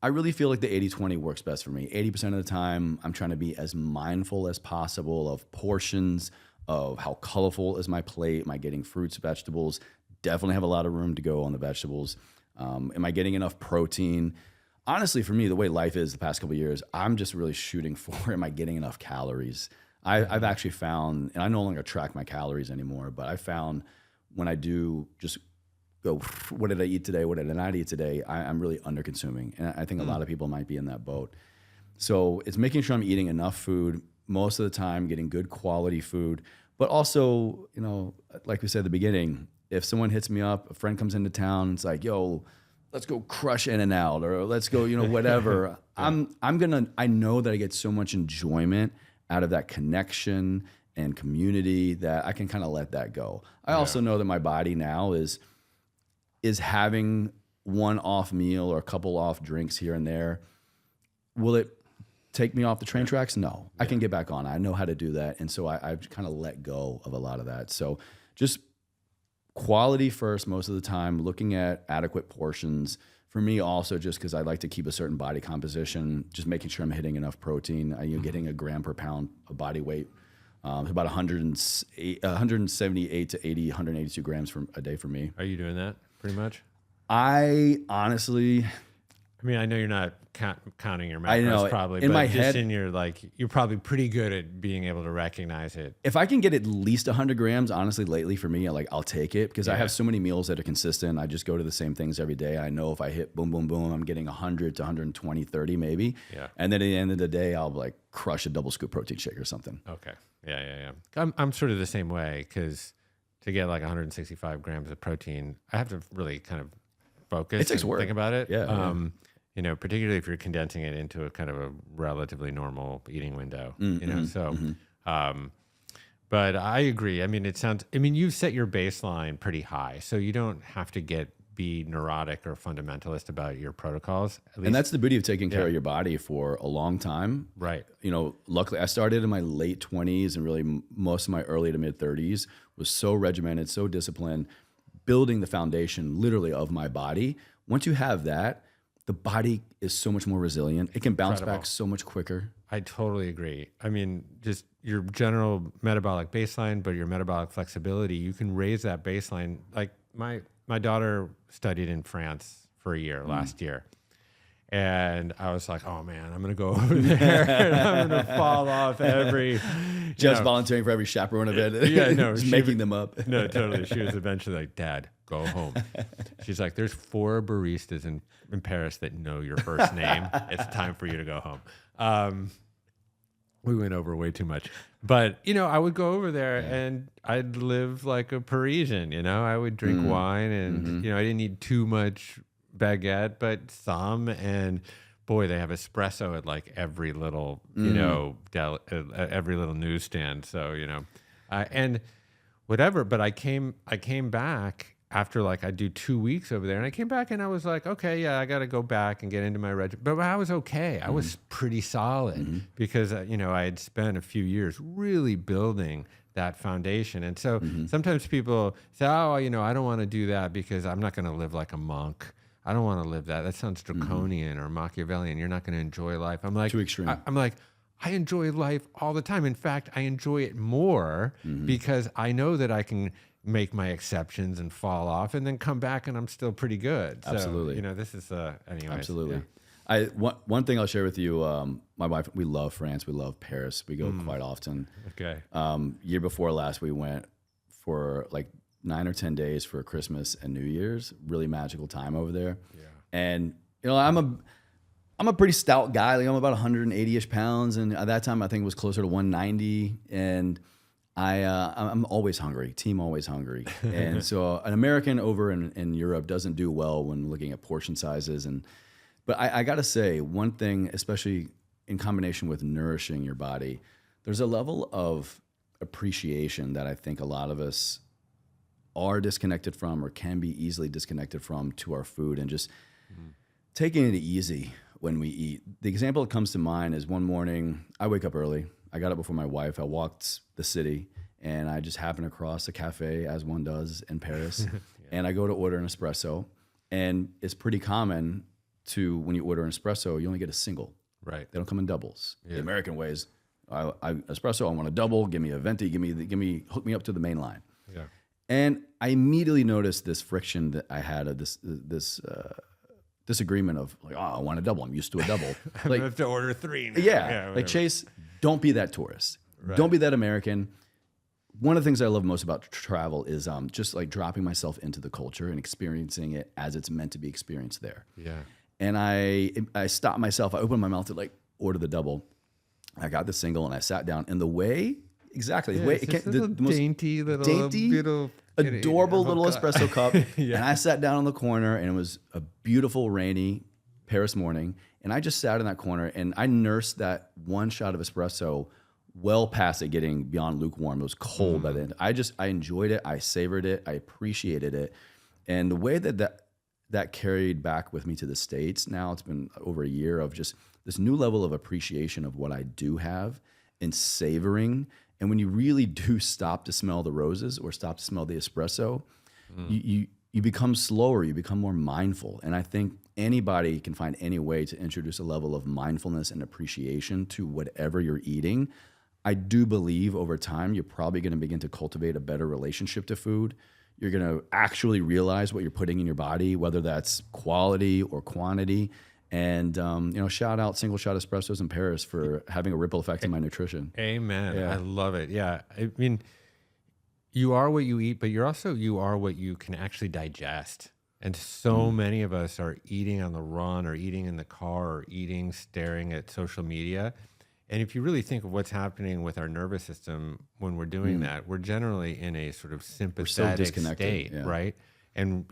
I really feel like the 80-20 works best for me. 80% of the time, I'm trying to be as mindful as possible of portions, of how colorful is my plate. Am I getting fruits, vegetables? Definitely have a lot of room to go on the vegetables. Am I getting enough protein? Honestly, for me, the way life is the past couple of years, I'm just really shooting for, am I getting enough calories? I've actually found, and I no longer track my calories anymore, but I found when I do just go, what did I eat today? What did I not eat today? I'm really under consuming. And I think a lot of people might be in that boat. So it's making sure I'm eating enough food most of the time, getting good quality food, but also, you know, like we said at the beginning, if someone hits me up, a friend comes into town, it's like, yo, let's go crush In-N-Out, or let's go, you know, whatever. Yeah. I know that I get so much enjoyment out of that connection and community that I can kind of let that go. I also know that my body now is having one off meal or a couple off drinks here and there. Will it take me off the train tracks? No, I can get back on. I know how to do that. And so I've kind of let go of a lot of that. So just quality first most of the time, looking at adequate portions. For me also, just because I like to keep a certain body composition, just making sure I'm hitting enough protein. You're getting a gram per pound of body weight. It's about 178 to 80, 182 grams a day for me. Are you doing that pretty much? I honestly... I mean, I know you're not counting your macros, I know, probably, in but my just head, in your, like, you're probably pretty good at being able to recognize it. If I can get at least 100 grams, honestly, lately for me, I'll take it, because I have so many meals that are consistent. I just go to the same things every day. I know if I hit boom, boom, boom, I'm getting 100 to 120, 30 maybe. Yeah. And then at the end of the day, I'll like crush a double scoop protein shake or something. Okay. Yeah. I'm sort of the same way, because to get like 165 grams of protein, I have to really kind of focus. It takes work. Think about it. Yeah. You know, particularly if you're condensing it into a kind of a relatively normal eating window, you know, so, but I agree. I mean, you've set your baseline pretty high, so you don't have to be neurotic or fundamentalist about your protocols. And that's the beauty of taking care of your body for a long time. Right. You know, luckily I started in my late 20s, and really most of my early to mid 30s was so regimented, so disciplined, building the foundation literally of my body. Once you have that, the body is so much more resilient. It can bounce back so much quicker. I totally agree. I mean, just your general metabolic baseline, but your metabolic flexibility, you can raise that baseline. Like my daughter studied in France for a year last year. And I was like, oh man, I'm going to go over there and I'm going to fall off just volunteering for every chaperone event. Yeah, no. Just making them up. No, totally. She was eventually like, Dad, go home. She's like, there's 4 baristas in Paris that know your first name. It's time for you to go home. We went over way too much. But, you know, I would go over there and I'd live like a Parisian, you know. I would drink wine and, you know, I didn't eat too much baguette, but some, and boy, they have espresso at like every little, you know, every little newsstand. So, you know, and whatever. But I came back after like I do 2 weeks over there, and I came back and I was like, okay, yeah, I got to go back and get into my regimen. But I was okay. I was pretty solid because you know, I had spent a few years really building that foundation. And so sometimes people say, oh, you know, I don't want to do that because I'm not going to live like a monk. I don't want to live that. That sounds draconian or Machiavellian. You're not going to enjoy life. I'm like, too extreme. I'm like, I enjoy life all the time. In fact, I enjoy it more because I know that I can make my exceptions and fall off and then come back and I'm still pretty good. Absolutely. So, you know, this is, anyways. Absolutely. Yeah. One thing I'll share with you, my wife, we love France. We love Paris. We go quite often. Okay. Year before last, we went for like 9 or 10 days for Christmas and New Year's. Really magical time over there. Yeah. And you know, I'm a pretty stout guy. Like I'm about 180-ish pounds, and at that time I think it was closer to 190. And I'm always hungry. Team always hungry. And so an American over in Europe doesn't do well when looking at portion sizes. But I got to say one thing, especially in combination with nourishing your body, there's a level of appreciation that I think a lot of us are disconnected from or can be easily disconnected from to our food, and just taking it easy when we eat. The example that comes to mind is one morning, I wake up early. I got up before my wife. I walked the city and I just happened across a cafe, as one does in Paris. And I go to order an espresso, and it's pretty common to, when you order an espresso, you only get a single. Right. They don't come in doubles. The American way is espresso. I want a double. Give me a venti. Hook me up to the main line. Yeah. And I immediately noticed this friction that I had of this disagreement of like, oh, I want a double. I'm used to a double. I have to order 3 now. Yeah. Like Chase, don't be that tourist. Right. Don't be that American. One of the things I love most about travel is just like dropping myself into the culture and experiencing it as it's meant to be experienced there. Yeah. And I stopped myself. I opened my mouth to like order the double. I got the single and I sat down. And the way the most dainty, beautiful, adorable little espresso cup. Yeah. And I sat down on the corner, and it was a beautiful rainy Paris morning. And I just sat in that corner and I nursed that one shot of espresso well past it getting beyond lukewarm. It was cold by the end. I enjoyed it. I savored it. I appreciated it. And the way that carried back with me to the States, now it's been over a year of just this new level of appreciation of what I do have and savoring. And when you really do stop to smell the roses or stop to smell the espresso, you become slower, you become more mindful. And I think anybody can find any way to introduce a level of mindfulness and appreciation to whatever you're eating. I do believe over time, you're probably going to begin to cultivate a better relationship to food. You're going to actually realize what you're putting in your body, whether that's quality or quantity. And, shout out Single Shot Espressos in Paris for having a ripple effect in my nutrition. Amen. Yeah. I love it. Yeah. I mean, you are what you eat, but you are what you can actually digest. And so many of us are eating on the run or eating in the car or staring at social media. And if you really think of what's happening with our nervous system when we're doing that, we're generally in a sort of sympathetic state, right? And,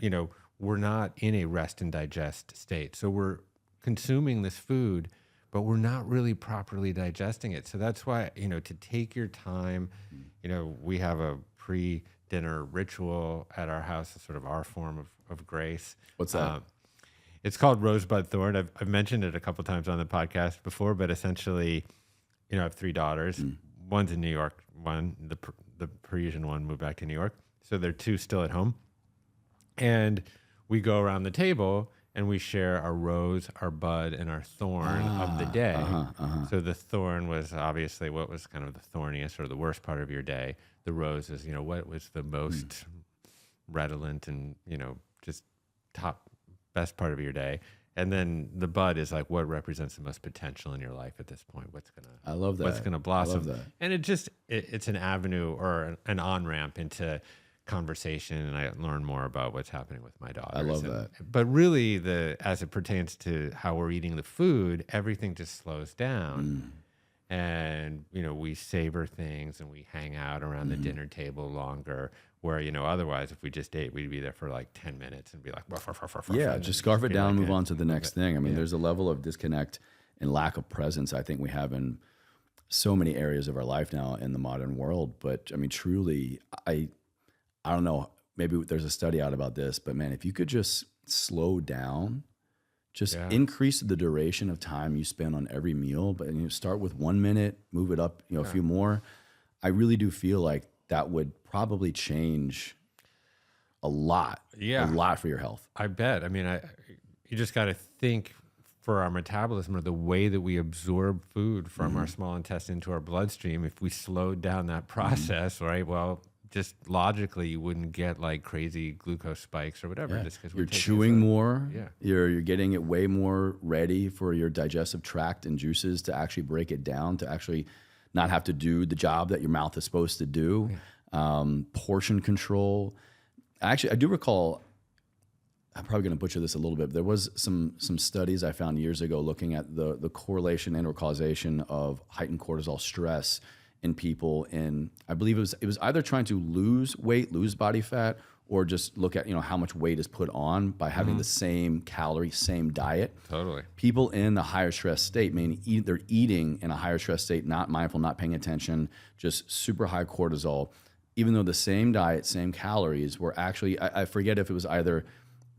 we're not in a rest and digest state. So we're consuming this food, but we're not really properly digesting it. So that's why, to take your time, we have a pre-dinner ritual at our house, sort of our form of grace. What's that? It's called Rosebud Thorn. I've mentioned it a couple times on the podcast before, but essentially, I have 3 daughters. One's in New York. The Parisian one moved back to New York. So they're 2 still at home. And we go around the table and we share our rose, our bud, and our thorn of the day. So the thorn was obviously what was kind of the thorniest or the worst part of your day. The rose is, what was the most redolent and, just best part of your day. And then the bud is like what represents the most potential in your life at this point. What's gonna blossom. I love that. And it's an avenue or an on-ramp into conversation, and I learn more about what's happening with my daughters. I love that. But really, as it pertains to how we're eating the food, everything just slows down. And, we savor things and we hang out around the dinner table longer, where, otherwise if we just ate, we'd be there for like 10 minutes and be like, just scarf it down, move on to the next thing. I mean, there's a level of disconnect and lack of presence I think we have in so many areas of our life now in the modern world. But I mean, truly, I don't know, maybe there's a study out about this, but man, if you could just slow down, increase the duration of time you spend on every meal, but start with 1 minute, move it up, a few more. I really do feel like that would probably change a lot for your health. I bet. I mean, you just got to think for our metabolism or the way that we absorb food from our small intestine to our bloodstream. If we slowed down that process, right? Well, just logically, you wouldn't get like crazy glucose spikes or whatever. Just because you're chewing more. Yeah. You're getting it way more ready for your digestive tract and juices to actually break it down, to actually not have to do the job that your mouth is supposed to do. Portion control. Actually, I do recall, I'm probably going to butcher this a little bit, but there was some studies I found years ago looking at the correlation and or causation of heightened cortisol stress in people, and I believe it was either trying to lose weight, lose body fat, or just look at how much weight is put on by having the same calorie, same diet. Totally. People in the higher stress state, meaning they're eating in a higher stress state, not mindful, not paying attention, just super high cortisol. Even though the same diet, same calories were actually, I forget if it was either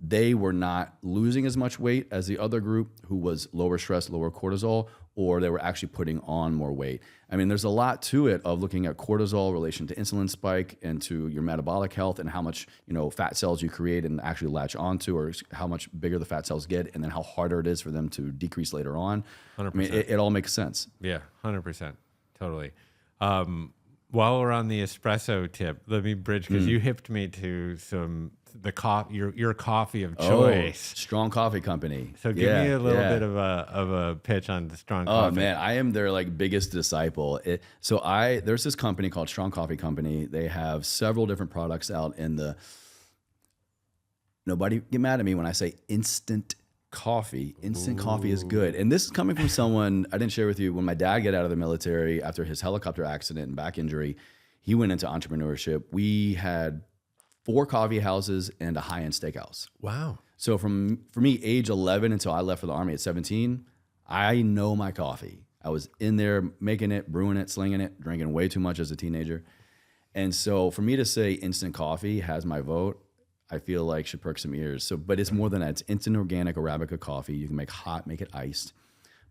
they were not losing as much weight as the other group who was lower stress, lower cortisol, or they were actually putting on more weight. I mean, there's a lot to it of looking at cortisol relation to insulin spike and to your metabolic health and how much, fat cells you create and actually latch onto, or how much bigger the fat cells get, and then how harder it is for them to decrease later on. 100%. I mean, it all makes sense. Yeah, 100%. totally. While we're on the espresso tip, let me bridge because you hipped me to your coffee of choice. Strong Coffee Company. So give me a little bit of a pitch on the Strong Coffee. Oh man, I am their like biggest disciple. There's this company called Strong Coffee Company. They have several different products out in the. Nobody get mad at me when I say instant coffee. Instant coffee is good. And this is coming from someone I didn't share with you. When my dad got out of the military after his helicopter accident and back injury, he went into entrepreneurship. We had 4 coffee houses and a high-end steakhouse. Wow. So for me, age 11 until I left for the Army at 17, I know my coffee. I was in there making it, brewing it, slinging it, drinking way too much as a teenager. And so for me to say instant coffee has my vote, I feel like should perk some ears. But it's more than that. It's instant organic Arabica coffee. You can make hot, make it iced.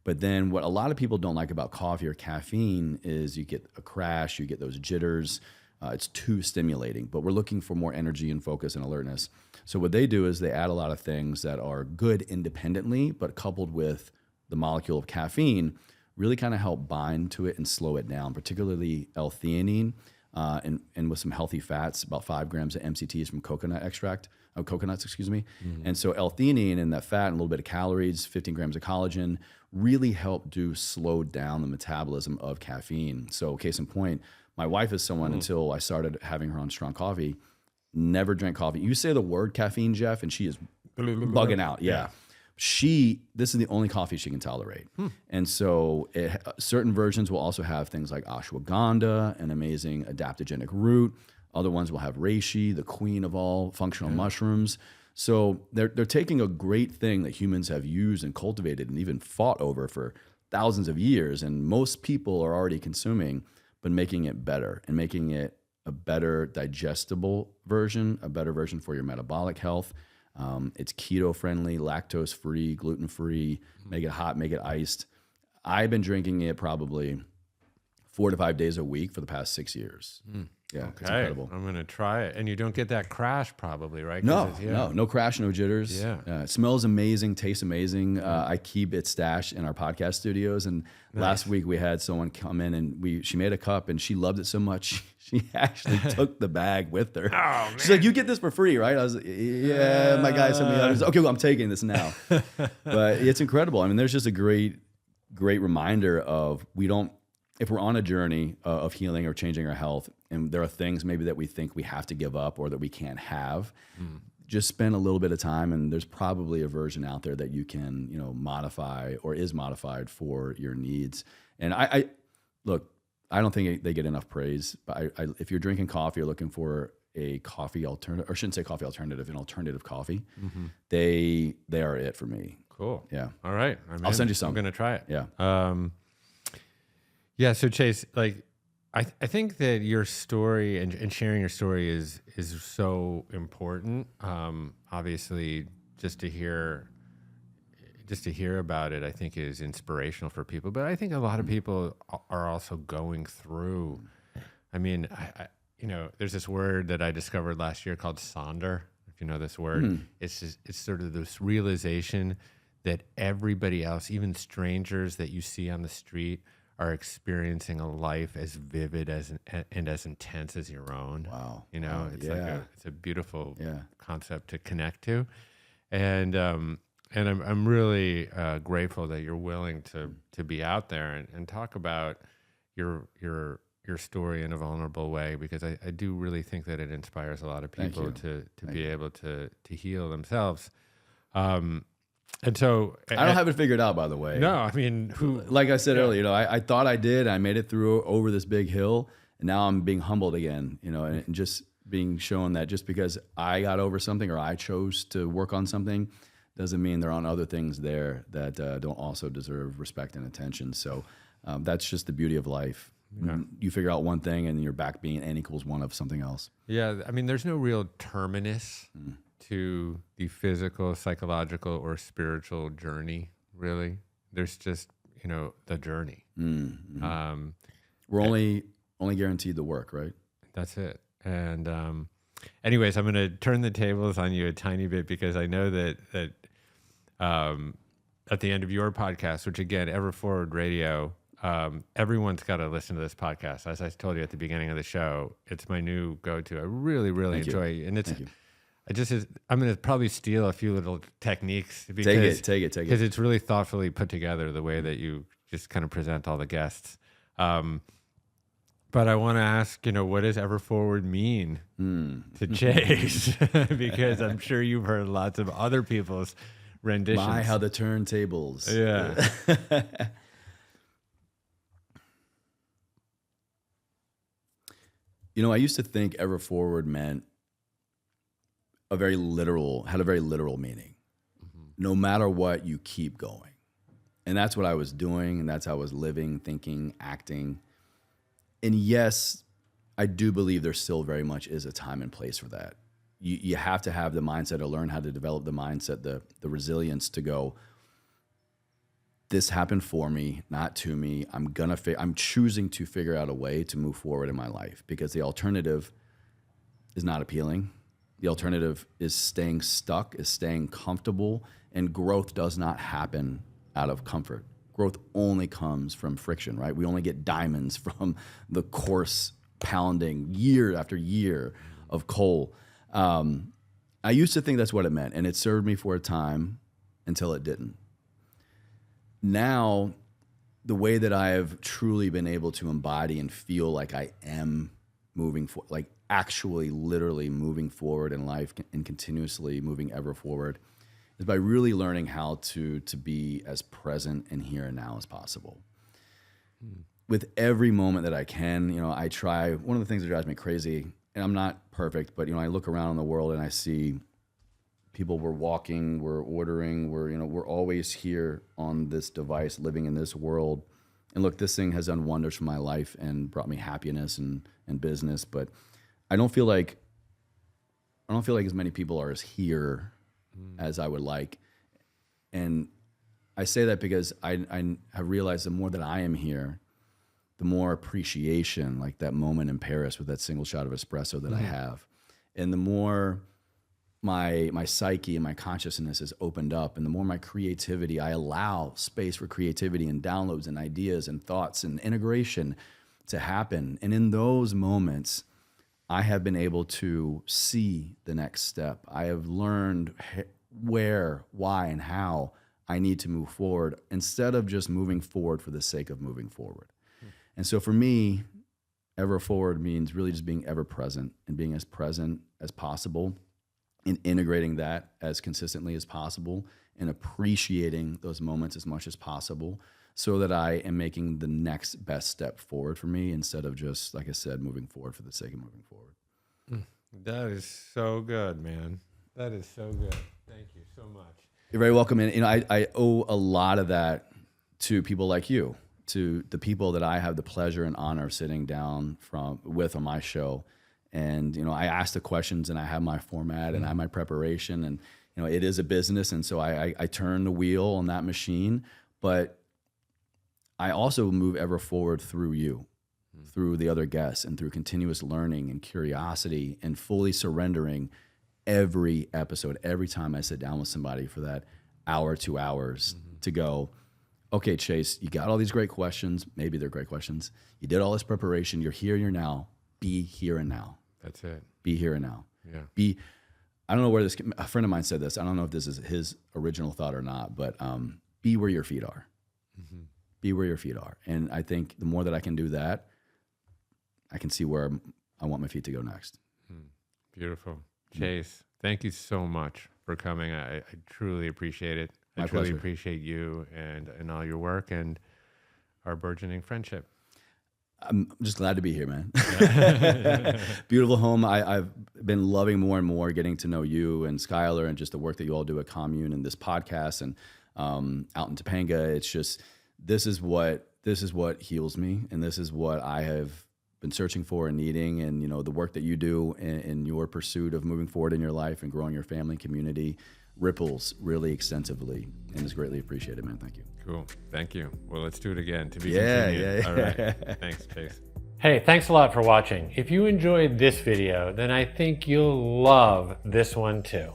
But then what a lot of people don't like about coffee or caffeine is you get a crash, you get those jitters. It's too stimulating. But we're looking for more energy and focus and alertness. So what they do is they add a lot of things that are good independently, but coupled with the molecule of caffeine, really kind of help bind to it and slow it down, particularly L-theanine. And with some healthy fats, about 5 grams of MCTs from coconuts, And so L-theanine and that fat and a little bit of calories, 15 grams of collagen, really help slow down the metabolism of caffeine. So case in point, my wife is someone until I started having her on Strong Coffee, never drank coffee. You say the word caffeine, Jeff, and she is bugging out. Yeah. This is the only coffee she can tolerate. And so certain versions will also have things like ashwagandha, an amazing adaptogenic root. Other ones will have reishi, the queen of all functional mushrooms. So they're taking a great thing that humans have used and cultivated and even fought over for thousands of years, and most people are already consuming, but making it better and making it a better digestible version, a better version for your metabolic health. It's keto friendly, lactose free, gluten free, make it hot, make it iced. I've been drinking it probably 4 to 5 days a week for the past 6 years. Yeah, it's incredible. I'm going to try it. And you don't get that crash probably, right? No crash, no jitters. Yeah. It smells amazing, tastes amazing. I keep it stashed in our podcast studios. And last week we had someone come in and she made a cup and she loved it so much. She actually took the bag with her. Oh, she's like, you get this for free, right? I was like, yeah, my guy sent me out. Okay, well, I'm taking this now. But it's incredible. I mean, there's just a great reminder of if we're on a journey of healing or changing our health, and there are things maybe that we think we have to give up or that we can't have, just spend a little bit of time, and there's probably a version out there that you can, modify or is modified for your needs. And I don't think they get enough praise, but if you're drinking coffee or looking for a coffee alternative, or I shouldn't say coffee alternative, an alternative coffee, they are it for me. Cool. Yeah. All right. I'll send you some. I'm going to try it. Yeah. Yeah. So Chase, I think that your story and sharing your story is so important. Obviously, just to hear about it, I think is inspirational for people. But I think a lot of people are also going through. I mean, there's this word that I discovered last year called sonder. If you know this word, it's sort of this realization that everybody else, even strangers that you see on the street, are experiencing a life as vivid and as intense as your own. Wow. It's it's a beautiful concept to connect to. And I'm really grateful that you're willing to be out there and talk about your story in a vulnerable way, because I do really think that it inspires a lot of people to be able to heal themselves. And so I don't have it figured out, by the way. No, I mean, like I said earlier, I thought I did. I made it through over this big hill, and now I'm being humbled again, and just being shown that just because I got over something or I chose to work on something doesn't mean there aren't other things there that don't also deserve respect and attention. So that's just the beauty of life. Yeah. You figure out one thing and you're back being n equals 1 of something else. Yeah, I mean, there's no real terminus to the physical, psychological, or spiritual journey, really. There's just, the journey. Mm-hmm. We're only guaranteed the work, right? That's it. And anyways, I'm going to turn the tables on you a tiny bit, because I know that at the end of your podcast, which again, Ever Forward Radio, everyone's got to listen to this podcast. As I told you at the beginning of the show, it's my new go-to. I really, really enjoy it. And I'm going to probably steal a few little techniques because take it. Because it's really thoughtfully put together, the way that you just kind of present all the guests. But I want to ask, what does ever forward mean to Chase? Because I'm sure you've heard lots of other people's renditions. My, how the turntables. Yeah. I used to think ever forward meant had a very literal meaning. Mm-hmm. No matter what, you keep going. And that's what I was doing, and that's how I was living, thinking, acting. And yes, I do believe there still very much is a time and place for that. You have to have the mindset, or learn how to develop the mindset, the resilience to go, this happened for me, not to me. I'm choosing to figure out a way to move forward in my life, because the alternative is not appealing. The alternative is staying stuck, is staying comfortable, and growth does not happen out of comfort. Growth only comes from friction, right? We only get diamonds from the coarse pounding year after year of coal. I used to think that's what it meant, and it served me for a time until it didn't. Now, the way that I have truly been able to embody and feel like I am moving forward, like actually literally moving forward in life and continuously moving ever forward, is by really learning how to be as present and here and now as possible. With every moment that I can, I try. One of the things that drives me crazy, and I'm not perfect, but I look around in the world and I see people, we're walking, we're ordering, we're always here on this device, living in this world. And look, this thing has done wonders for my life and brought me happiness and business. But I don't feel like as many people are as here as I would like. And I say that because I have realized the more that I am here, the more appreciation, like that moment in Paris with that single shot of espresso that I have. And the more my psyche and my consciousness is opened up, and the more my creativity, I allow space for creativity and downloads and ideas and thoughts and integration to happen. And in those moments, I have been able to see the next step. I have learned where, why, and how I need to move forward, instead of just moving forward for the sake of moving forward. And so for me, ever forward means really just being ever present and being as present as possible, and integrating that as consistently as possible, and appreciating those moments as much as possible, so that I am making the next best step forward for me, instead of just, like I said, moving forward for the sake of moving forward. That is so good, man. That is so good. Thank you so much. You're very welcome. And I owe a lot of that to people like you, to the people that I have the pleasure and honor of sitting down with on my show. And, I ask the questions, and I have my format and I have my preparation, and, it is a business. And so I turn the wheel on that machine, but I also move ever forward through you, through the other guests, and through continuous learning and curiosity, and fully surrendering every episode, every time I sit down with somebody for that hour, 2 hours, to go, okay, Chase, you got all these great questions. Maybe they're great questions. You did all this preparation. You're here, you're now. Be here and now. That's it. Be here and now. Yeah. I don't know where a friend of mine said this. I don't know if this is his original thought or not, but be where your feet are. Be where your feet are. And I think the more that I can do that, I can see where I want my feet to go next. Beautiful. Chase, thank you so much for coming. I truly appreciate it. My I truly pleasure. appreciate you and all your work and our burgeoning friendship. I'm just glad to be here, man. Beautiful home. I've been loving more and more getting to know you and Skylar, and just the work that you all do at Commune and this podcast, and out in Topanga. It's just, this is what heals me, and this is what I have been searching for and needing. And the work that you do in your pursuit of moving forward in your life and growing your family community ripples really extensively, and is greatly appreciated, man. Thank you. Cool. Thank you. Well, let's do it again. To be Yeah, continued. yeah. All right. Thanks, Chase. Hey, thanks a lot for watching. If you enjoyed this video, then I think you'll love this one too.